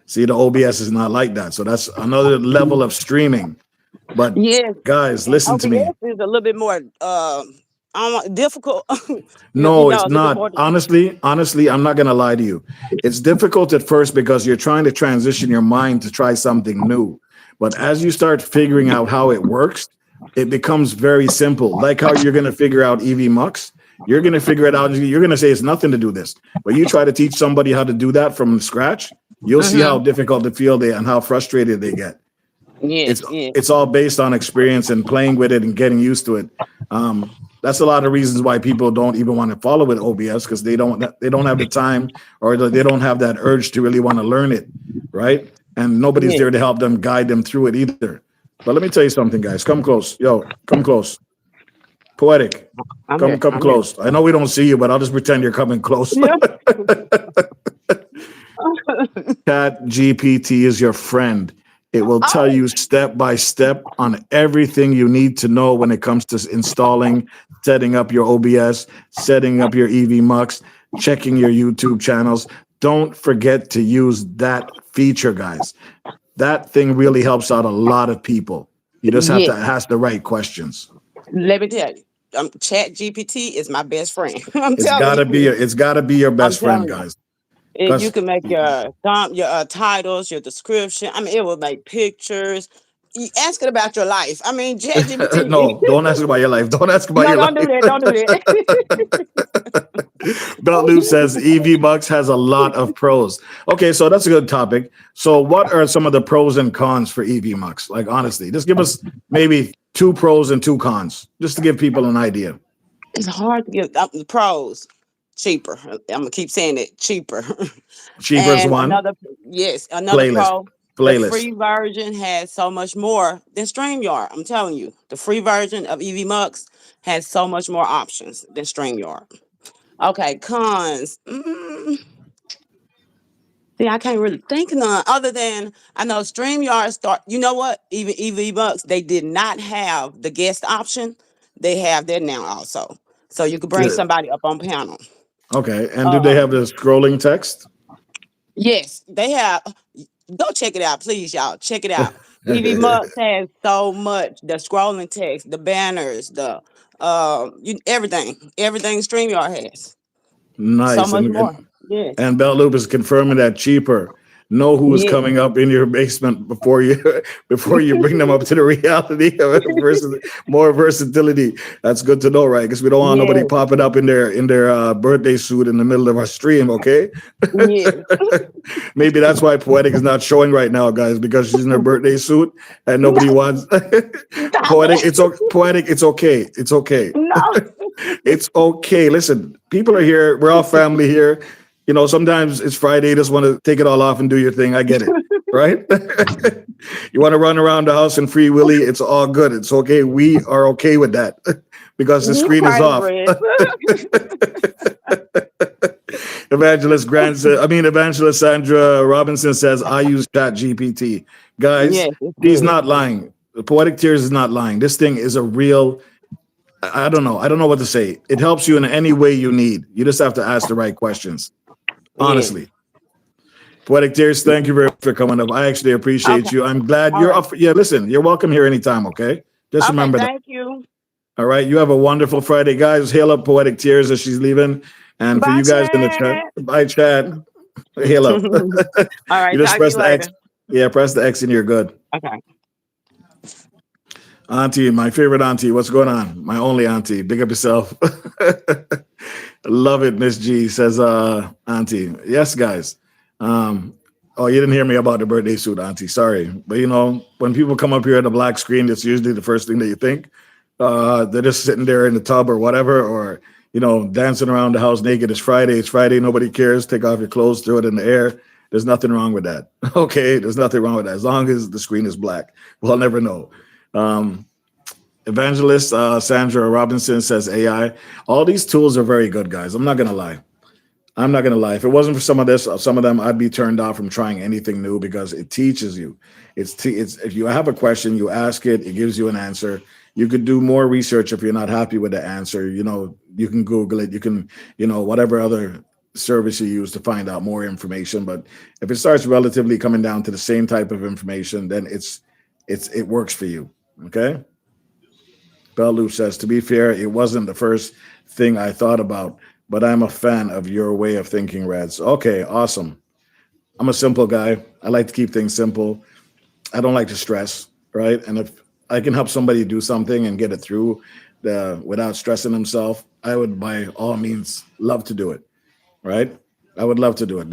See, the OBS is not like that. So that's another level of streaming. But Yes. guys, And listen to me. OBS is a little bit more I don't difficult. No, A it's little bit not. more. Honestly, I'm not gonna lie to you. It's difficult at first because you're trying to transition your mind to try something new. But as you start figuring out how it works, it becomes very simple. Like how you're gonna figure out EV Mux. You're gonna figure it out. You're gonna say it's nothing to do this. But you try to teach somebody how to do that from scratch, you'll see how Mm-hmm. difficult they feel and how frustrated they get. it's Yes. Yes. it's all based on experience and playing with it and getting used to it. That's a lot of reasons why people don't even want to follow with OBS because they don't have the time or they don't have that urge to really want to learn it, right? And nobody's Yes. there to help them guide them through it either. But let me tell you something, guys. Come close, yo. Come close. Poetic. I'm Come here. come I'm here. close. I know we don't see you, but I'll just pretend you're coming close. Yeah. Chat GPT is your friend. It will tell Oh, you step by step on everything you need to know when it comes to installing, setting up your OBS, setting up your EV Mux, checking your YouTube channels. Don't forget to use that feature, guys. That thing really helps out a lot of people. You just have to yes. ask the right questions. Let me tell you, Chat GPT is my best friend. I'm It's telling gotta be you. it's gotta be your I'm best friend, telling you. guys. You can make your your titles, your description. I mean, it will make pictures. You ask it about your life. I mean, ChatGPT. No, don't ask about your life. Don't ask about No, your don't do life. that. Don't do that. Belt Loop says EV Bucks has a lot of pros. Okay, so that's a good topic. So, what are some of the pros and cons for EV Bucks? Like, honestly, just give us maybe 2 pros and 2 cons, just to give people an idea. It's hard to get the pros. Cheaper. I'm gonna keep saying it. Cheaper. Cheaper is And one. another Playlist. pro. The Playlist. free version has so much more than StreamYard. I'm telling you, the free version of EV Mux has so much more options than StreamYard. Okay, cons. See, I can't really think of none other than I know StreamYard start. You know what? Even EV Bucks, they did not have the guest option. They have that now also, so you could bring Yeah. somebody up on panel. Okay, and do they have Um, the scrolling text? yes, they have. Go check it out, please, y'all. Check it out. EV Mux has so much. The scrolling text, the banners, the everything StreamYard has. So Nice. much And more. Yes. and Belt Loop is confirming that cheaper. Know who is Yes. coming up in your basement before you before you bring them up to the reality versus more versatility. That's good to know, right? Because we don't want nobody Yes. popping up in their birthday suit in the middle of our stream. Okay, Yes. maybe that's why Poetic is not showing right now, guys, because she's in her birthday suit and No, nobody wants stop Poetic. it. Poetic. It's okay. It's okay. No. It's okay. Listen, people are here. We're all family here. You know, sometimes it's Friday. You just want to take it all off and do your thing. I get it, right? You want to run around the house and free willy. It's all good. It's okay. We are okay with that because the You screen is crazy, off. Red. Evangelist Sandra Robinson says, I use Chat GPT. Guys, Yes, it's she's good. not lying. The Poetic Tears is not lying. This thing is a real, I don't know. I don't know what to say. It helps you in any way you need. You just have to ask the right questions. Yes. Honestly. Poetic Tears, thank you very much for coming up. I actually appreciate Okay. you. I'm glad All you're right. up. Yeah, listen, you're welcome here anytime, okay? Just Okay. remember that. Thank you. All right. You have a wonderful Friday, guys. Hail up Poetic Tears as she's leaving. And for Bye, you guys in the chat, Chad. bye, Chad. Hail up. All You right. just Talk to press you the X. later. Yeah, press the X and you're good. Okay. Auntie, my favorite auntie. What's going on? My only auntie. Big up yourself. Love it, Miss G says, auntie. Yes, guys. Oh, you didn't hear me about the birthday suit, auntie. Sorry. But you know, when people come up here at the black screen, it's usually the first thing that you think. They're just sitting there in the tub or whatever, or you know, dancing around the house naked. It's Friday. It's Friday. Nobody cares. Take off your clothes, throw it in the air. There's nothing wrong with that. Okay, there's nothing wrong with that. As long as the screen is black, we'll never know. Evangelist Sandra Robinson says AI. All these tools are very good, guys. I'm not gonna lie. I'm not gonna lie. If it wasn't for some of this, some of them, I'd be turned off from trying anything new because it teaches you. It's if you have a question, you ask it, it gives you an answer. You could do more research if you're not happy with the answer. You know, you can Google it. You can, you know, whatever other service you use to find out more information. But if it starts relatively coming down to the same type of information, then it works for you. Okay. Bellu says, to be fair, it wasn't the first thing I thought about, but I'm a fan of your way of thinking, Reds. Okay, awesome. I'm a simple guy. I like to keep things simple. I don't like to stress, right? And if I can help somebody do something and get it through without stressing themselves, I would by all means love to do it, right? I would love to do it.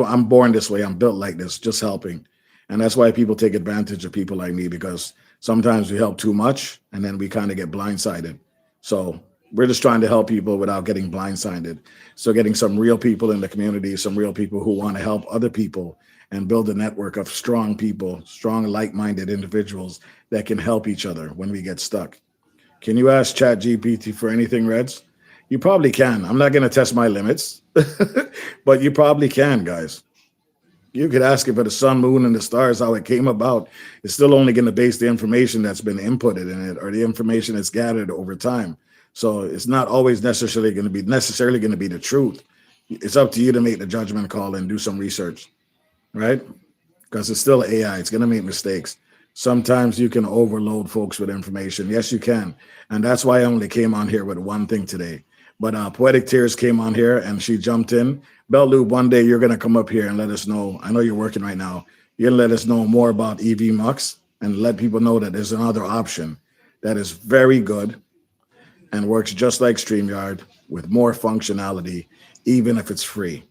I'm born this way. I'm built like this, just helping. And that's why people take advantage of people like me because sometimes we help too much and then we kind of get blindsided. So we're just trying to help people without getting blindsided. So getting some real people in the community, some real people who want to help other people and build a network of strong people, strong, like-minded individuals that can help each other when we get stuck. Can you ask ChatGPT for anything, Reds? You probably can. I'm not going to test my limits, but you probably can, guys. You could ask it for the sun, moon, and the stars, how it came about. It's still only going to base the information that's been inputted in it or the information that's gathered over time. So it's not always necessarily going to be the truth. It's up to you to make the judgment call and do some research, right? Because it's still AI. It's going to make mistakes. Sometimes you can overload folks with information. Yes, you can. And that's why I only came on here with one thing today. But Poetic Tears came on here and she jumped in. Belt Loop, one day you're gonna come up here and let us know. I know you're working right now. You're gonna let us know more about EV Mux and let people know that there's another option that is very good and works just like StreamYard with more functionality, even if it's free.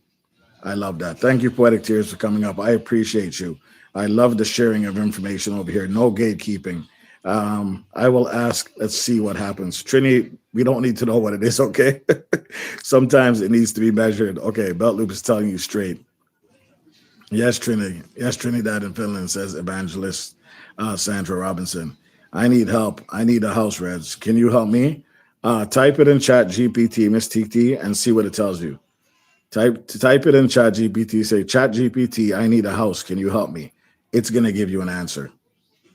I love that. Thank you, Poetic Tears, for coming up. I appreciate you. I love the sharing of information over here. No gatekeeping. I will ask. Let's see what happens. Trini, we don't need to know what it is, okay? Sometimes it needs to be measured. Okay, Belt Loop is telling you straight. Yes, Trini. Yes, Trinidad in Finland, says Evangelist Sandra Robinson. I need help. I need a house, Reds. Can you help me? Type it in Chat GPT, Miss TT, and see what it tells you. Type it in Chat GPT. Say, Chat GPT, I need a house. Can you help me? It's gonna give you an answer.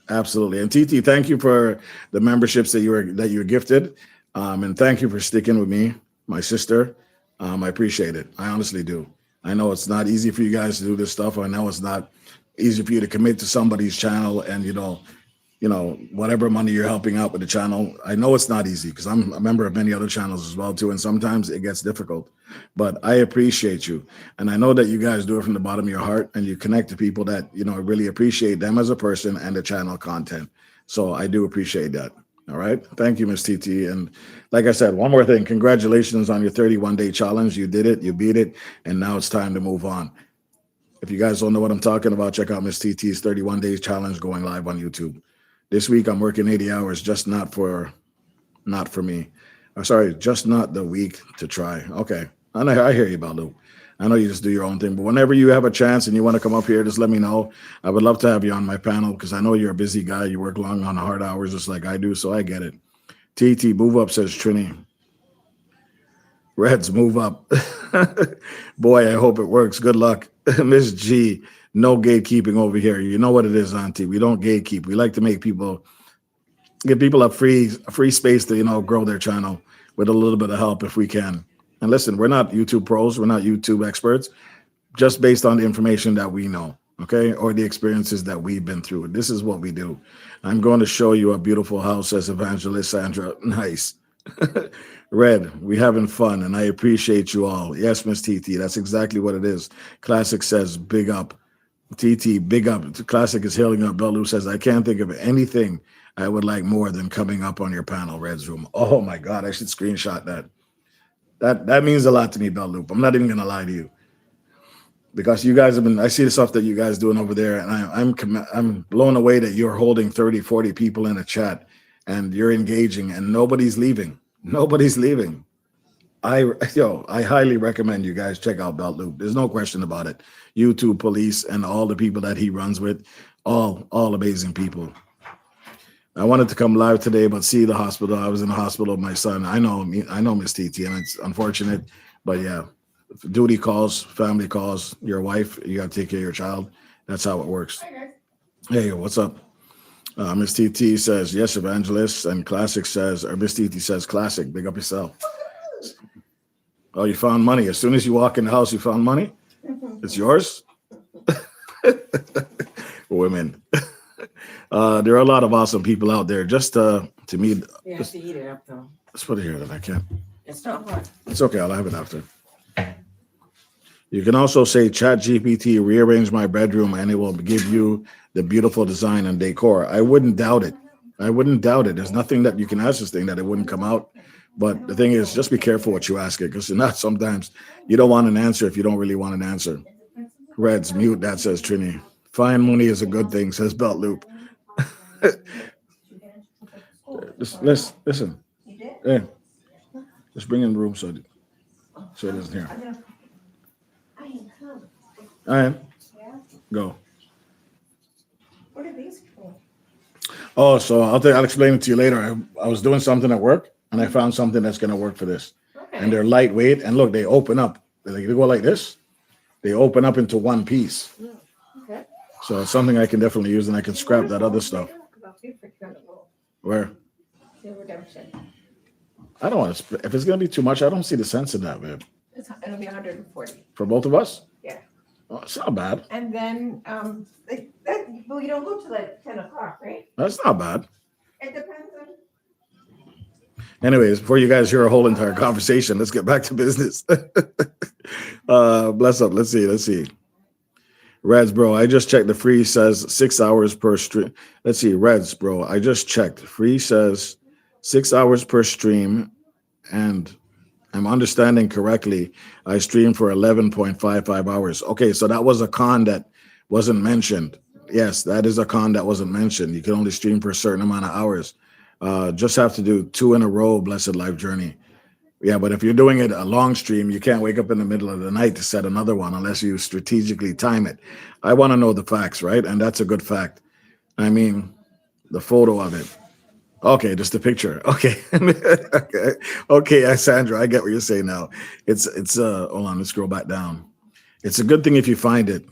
Absolutely. And TT, thank you for the memberships that you're gifted, and thank you for sticking with me, my sister. I appreciate it. I honestly do. I know it's not easy for you guys to do this stuff. I know it's not easy for you to commit to somebody's channel and whatever money you're helping out with the channel. I know it's not easy because I'm a member of many other channels as well too, and sometimes it gets difficult. But I appreciate you, and I know that you guys do it from the bottom of your heart, and you connect to people that really appreciate them as a person and the channel content. So I do appreciate that. All right, thank you, Miss TT. And like I said, one more thing: congratulations on your 31-day challenge. You did it, you beat it, and now it's time to move on. If you guys don't know what I'm talking about, check out Miss TT's 31-day challenge going live on YouTube. This week I'm working 80 hours, just not for me. Sorry, just not the week to try. Okay, I hear you, Balu. I know you just do your own thing, but whenever you have a chance and you want to come up here, just let me know. I would love to have you on my panel because I know you're a busy guy. You work long on hard hours just like I do, so I get it. TT, move up, says Trini. Reds, move up. Boy, I hope it works. Good luck. Miss G, no gatekeeping over here. You know what it is, Auntie. We don't gatekeep. We like to give people a free space to, grow their channel with a little bit of help if we can. And listen, we're not YouTube pros. We're not YouTube experts, just based on the information that we know, okay? Or the experiences that we've been through. This is what we do. I'm going to show you a beautiful house, says Evangelist Sandra. Nice. Red, we having fun, and I appreciate you all. Yes, Miss TT, that's exactly what it is. Classic says, big up. TT, big up. Classic is hailing up. Belu says, I can't think of anything I would like more than coming up on your panel, Red's Room. Oh my God, I should screenshot that. That means a lot to me, Belloop. I'm not even gonna lie to you, because you guys I see the stuff that you guys doing over there, and I'm blown away that you're holding 30, 40 people in a chat, and you're engaging, and nobody's leaving. Nobody's leaving. I highly recommend you guys check out Belt Loop. There's no question about it. YouTube police and all the people that he runs with, all amazing people. I wanted to come live today, but see the hospital. I was in the hospital with my son. I know Miss TT, and it's unfortunate, but yeah, duty calls, family calls, your wife, you got to take care of your child. That's how it works. Hey, what's up? Miss TT says, yes, Evangelist, and Classic says, or Miss TT says, Classic, big up yourself. Oh, you found money. As soon as you walk in the house, you found money? It's yours? Women. There are a lot of awesome people out there. Just to meet. You have to eat it up, though. Let's put it here that I can't. It's not hard. It's okay. I'll have it after. You can also say, Chat GPT, rearrange my bedroom, and it will give you the beautiful design and decor. I wouldn't doubt it. There's nothing that you can ask this thing that it wouldn't come out. But the thing is, just be careful what you ask it, because sometimes you don't want an answer if you don't really want an answer. Reds, mute that, says Trini. Fine money is a good thing, says Belt Loop. Listen. Yeah. Just bring in the room so it isn't here. I am. Go. What are these for? Oh, so I'll explain it to you later. I was doing something at work, and I found something that's going to work for this. Okay. And they're lightweight. And look, they open up. They go like this. They open up into one piece. Okay. So it's something I can definitely use, and I can scrap that other stuff. Where? The redemption. I don't want to. If it's going to be too much, I don't see the sense in that, babe. It'll be 140. For both of us? Yeah. Oh, it's not bad. And then, well, you don't go to like 10 o'clock, right? That's not bad. It depends on. Anyways, before you guys hear a whole entire conversation, let's get back to business. Bless up. Let's see. Reds, bro, I just checked. The free says 6 hours per stream. Let's see. Reds, bro, I just checked. Free says 6 hours per stream. And I'm understanding correctly. I streamed for 11.55 hours. Okay, so that was a con that wasn't mentioned. Yes, that is a con that wasn't mentioned. You can only stream for a certain amount of hours. Just have to do 2 in a row, Blessed Life Journey. Yeah, but if you're doing it a long stream, you can't wake up in the middle of the night to set another one unless you strategically time it. I want to know the facts, right? And that's a good fact. I mean, the photo of it. Okay, just the picture. Okay. Okay, Sandra, I get what you're saying now. It's hold on, let's scroll back down. It's a good thing if you find it,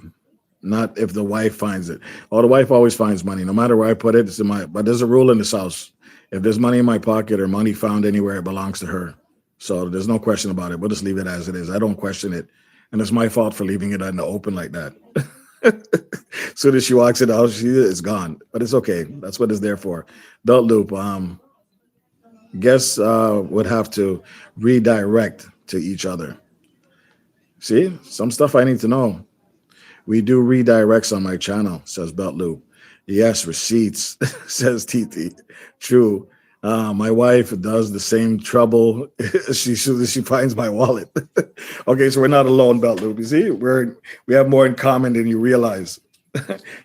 not if the wife finds it. Oh, the wife always finds money. No matter where I put it, but there's a rule in this house. If there's money in my pocket or money found anywhere, it belongs to her. So there's no question about it. We'll just leave it as it is. I don't question it. And it's my fault for leaving it in the open like that. As soon as she walks in the house, it's gone. But it's okay. That's what it's there for. Belt loop. Guess would have to redirect to each other. See, some stuff I need to know. We do redirects on my channel, says Belt Loop. Yes, receipts, says TT. True. My wife does the same trouble. She finds my wallet. Okay, so we're not alone, Belt Loop. You see, we have more in common than you realize.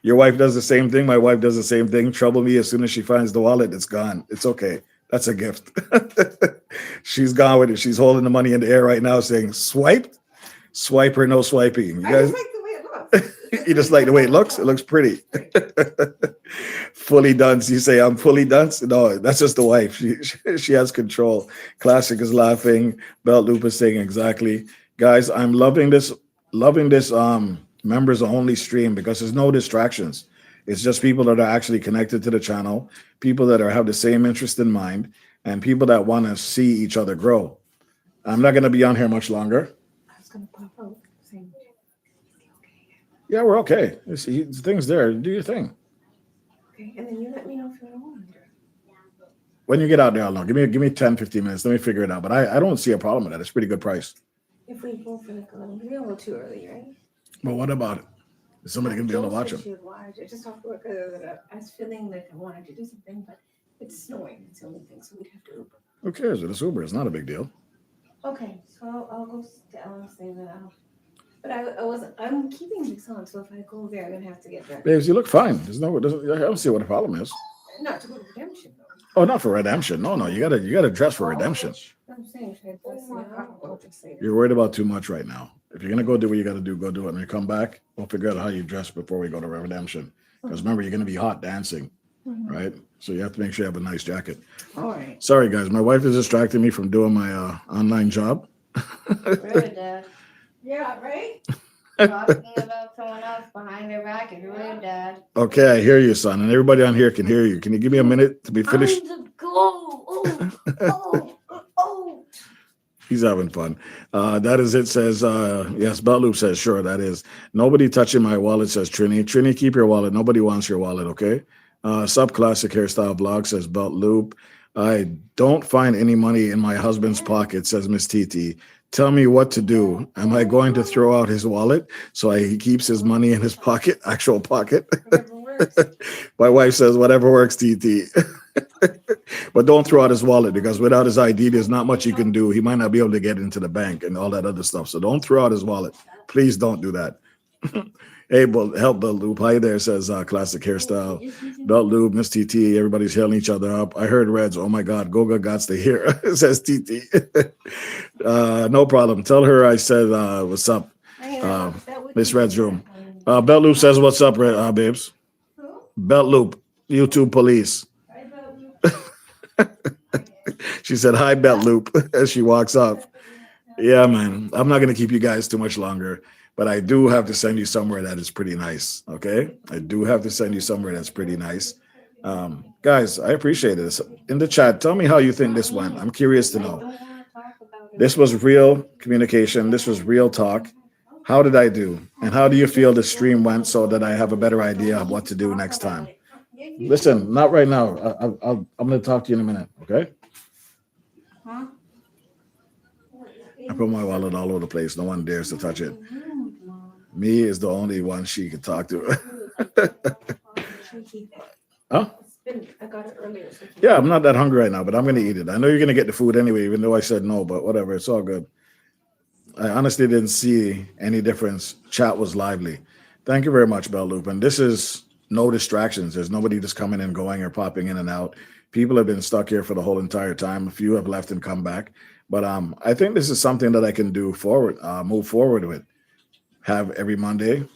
Your wife does the same thing. My wife does the same thing. Trouble me as soon as she finds the wallet, it's gone. It's okay. That's a gift. She's gone with it. She's holding the money in the air right now, saying, "Swiped, swipe or no swiping." You guys. You just like the way it looks? It looks pretty. Fully dunce. You say, I'm fully dunce? No, that's just the wife. She has control. Classic is laughing. Belt Loop is saying exactly. Guys, I'm loving this members only stream because there's no distractions. It's just people that are actually connected to the channel, people that have the same interest in mind, and people that want to see each other grow. I'm not going to be on here much longer. I was going to pop out saying, yeah, we're okay. The thing's there. Do your thing. okay, and then you let me know if you're on. When you get out there, how long? Give me 10, 15 minutes. Let me figure it out. But I don't see a problem with that. It's a pretty good price. If we go for like a little too early, right? But what about it? Is somebody going to be able to watch them? I just talked to work I was feeling like I wanted to do something, but it's snowing. It's the only thing, so we'd have to Uber. Who cares? It's Uber. It's not a big deal. Okay, so I'll go say that out. But I'm keeping this on, so if I go there, I'm gonna have to get dressed. Babes, you look fine. I don't see what the problem is. Not to go to redemption though. Oh, not for redemption. No, you gotta dress for redemption. I'm saying, should I dress now or just say that? You're worried about too much right now. If you're gonna go do what you gotta do, go do it. And then come back, we'll figure out how you dress before we go to redemption. Because remember, you're gonna be hot dancing, right? So you have to make sure you have a nice jacket. All right. Sorry, guys. My wife is distracting me from doing my online job. Really, Dad. Yeah, right? Talking about someone else behind their back is rude, Dad. Okay, I hear you, son. And everybody on here can hear you. Can you give me a minute to be finished? Time to go. Oh. He's having fun. That is it, says, yes, Belt Loop says, sure, that is. Nobody touching my wallet, says Trini. Trini, keep your wallet. Nobody wants your wallet, okay? Sub Classic Hairstyle Blog, says Belt Loop. I don't find any money in my husband's pocket, says Miss TT. Tell me what to do. Am I going to throw out his wallet so he keeps his money in his pocket, actual pocket? My wife says, whatever works, TT. But don't throw out his wallet because without his ID, there's not much you can do. He might not be able to get into the bank and all that other stuff. So don't throw out his wallet. Please don't do that. Hey, well, help Belt Loop. Hi there, says Classic Hairstyle. Belt Loop, Miss TT, everybody's healing each other up. I heard Reds. Oh my God, Goga gots to hear, says TT. No problem. Tell her I said, what's up, Miss Red's room. Belt Loop says, what's up, babes? Belt Loop, YouTube police. She said, hi, Belt Loop, as she walks off. Yeah, man, I'm not going to keep you guys too much longer. But I do have to send you somewhere that is pretty nice, okay? I do have to send you somewhere that's pretty nice. Guys, I appreciate this. In the chat, tell me how you think this went. I'm curious to know. This was real communication. This was real talk. How did I do? And how do you feel the stream went so that I have a better idea of what to do next time? Listen, not right now. I'm going to talk to you in a minute, okay? I put my wallet all over the place. No one dares to touch it. Me is the only one she could talk to. Huh? I got it earlier. So Yeah, I'm not that hungry right now, but I'm gonna eat it. I know you're gonna get the food anyway, even though I said no, but whatever, it's all good. I honestly didn't see any difference. Chat was lively. Thank you very much, Bell Loop. And this is no distractions. There's nobody just coming and going or popping in and out. People have been stuck here for the whole entire time. A few have left and come back. But I think this is something that I can do forward, move forward with. Have every Monday.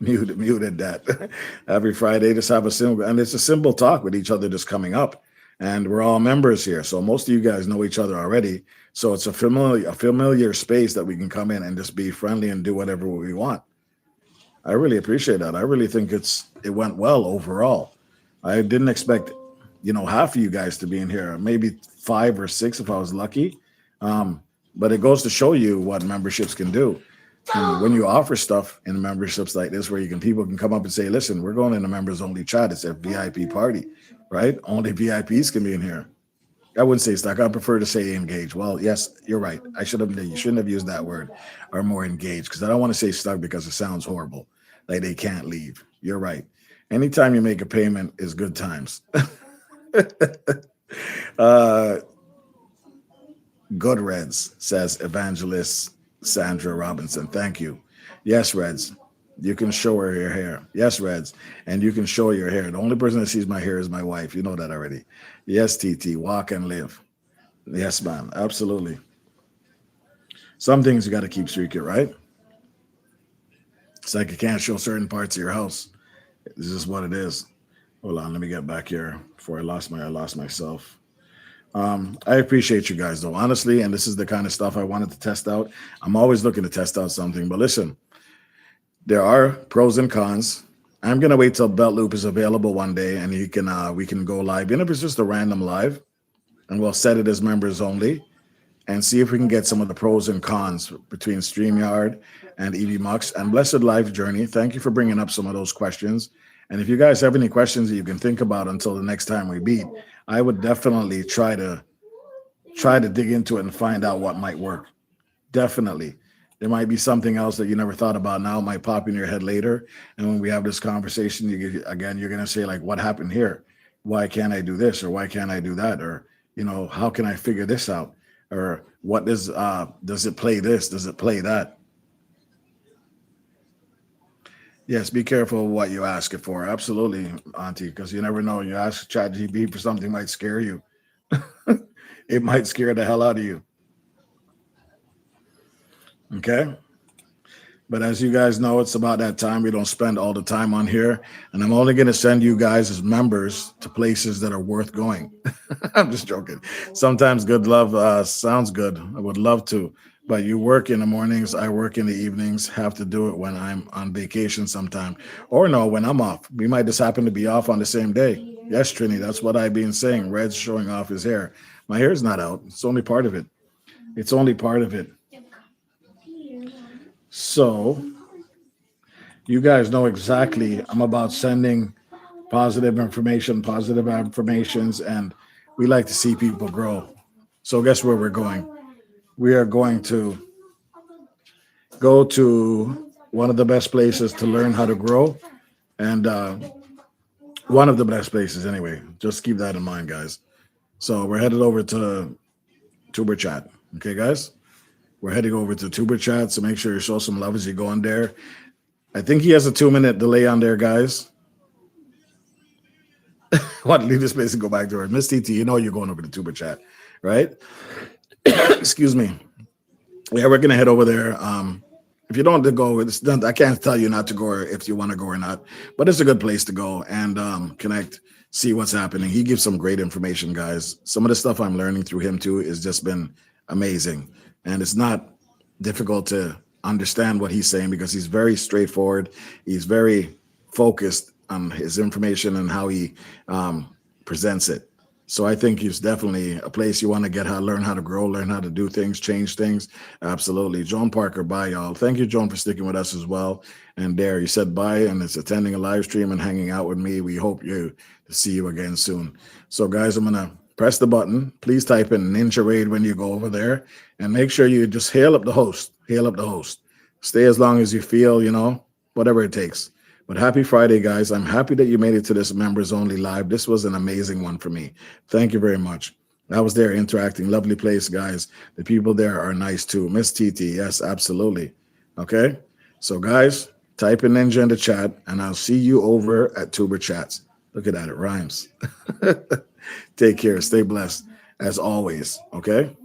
Muted that. Every Friday, just have a simple, and it's a simple talk with each other just coming up. And we're all members here. So most of you guys know each other already. So it's a familiar space that we can come in and just be friendly and do whatever we want. I really appreciate that. I really think it went well overall. I didn't expect, half of you guys to be in here, maybe 5 or 6 if I was lucky. But it goes to show you what memberships can do. And when you offer stuff in memberships like this, where people can come up and say, listen, we're going in a members only chat. It's a VIP party, right? Only VIPs can be in here. I wouldn't say stuck. I prefer to say engage. Well, yes, you're right. You shouldn't have used that word, or more engaged, because I don't want to say stuck because it sounds horrible. Like they can't leave. You're right. Anytime you make a payment is good times. Good Reds, says Evangelist Sandra Robinson. Thank you. Yes, Reds. You can show her your hair. Yes, Reds. And you can show your hair. The only person that sees my hair is my wife. You know that already. Yes, TT. Walk and live. Yes, man. Absolutely. Some things you got to keep secret, right? It's like you can't show certain parts of your house. This is what it is. Hold on. Let me get back here before I lost myself. I appreciate you guys, though, honestly, and this is the kind of stuff I wanted to test out. I'm always looking to test out something, but listen, there are pros and cons. I'm gonna wait till Belt Loop is available one day, and we can go live, even if it's just a random live, and we'll set it as members only, and see if we can get some of the pros and cons between StreamYard and EVMux and Blessed Life Journey. Thank you for bringing up some of those questions. And if you guys have any questions that you can think about until the next time we meet, I would definitely try to dig into it and find out what might work. Definitely. There might be something else that you never thought about now. It might pop in your head later. And when we have this conversation, you're going to say, like, what happened here? Why can't I do this? Or why can't I do that? Or, how can I figure this out? Or what does it play this? Does it play that? Yes, be careful what you ask it for. Absolutely, Auntie, because you never know. You ask ChatGPT for something might scare you. It might scare the hell out of you. Okay? But as you guys know, it's about that time. We don't spend all the time on here. And I'm only going to send you guys as members to places that are worth going. I'm just joking. Sometimes good love sounds good. I would love to. But you work in the mornings, I work in the evenings, have to do it when I'm on vacation sometime. Or no, when I'm off. We might just happen to be off on the same day. Yes, Trini, that's what I've been saying. Red's showing off his hair. My hair's not out. It's only part of it. It's only part of it. So you guys know exactly I'm about sending positive affirmations, and we like to see people grow. So guess where we're going? We are going to go to one of the best places to learn how to grow, and one of the best places anyway. Just keep that in mind, guys. So we're headed over to Tuber Chat. Okay, guys? We're heading over to Tuber Chat, so make sure you show some love as you go in there. I think he has a 2-minute delay on there, guys. Want to leave this place and go back to her. Miss TT, you know you're going over to Tuber Chat, right? Excuse me. Yeah, we're gonna head over there. If you don't go, I can't tell you not to go or if you want to go or not, but it's a good place to go and connect, see what's happening. He gives some great information, guys. Some of the stuff I'm learning through him too has just been amazing, and it's not difficult to understand what he's saying because he's very straightforward. He's very focused on his information and how he presents it. So I think it's definitely a place you want to learn how to grow, learn how to do things, change things. Absolutely. Joan Parker, bye, y'all. Thank you, Joan, for sticking with us as well. And Dare, you said bye, and it's attending a live stream and hanging out with me. We hope to see you again soon. So, guys, I'm going to press the button. Please type in Ninja Raid when you go over there, and make sure you just hail up the host. Hail up the host. Stay as long as you feel, whatever it takes. But happy Friday, guys. I'm happy that you made it to this members only live. This was an amazing one for me. Thank you very much. I was there interacting. Lovely place, guys. The people there are nice too. Miss TT, yes, absolutely. Okay. So, guys, type in Ninja in the chat, and I'll see you over at Tuber Chats. Look at that. It rhymes. Take care. Stay blessed as always. Okay.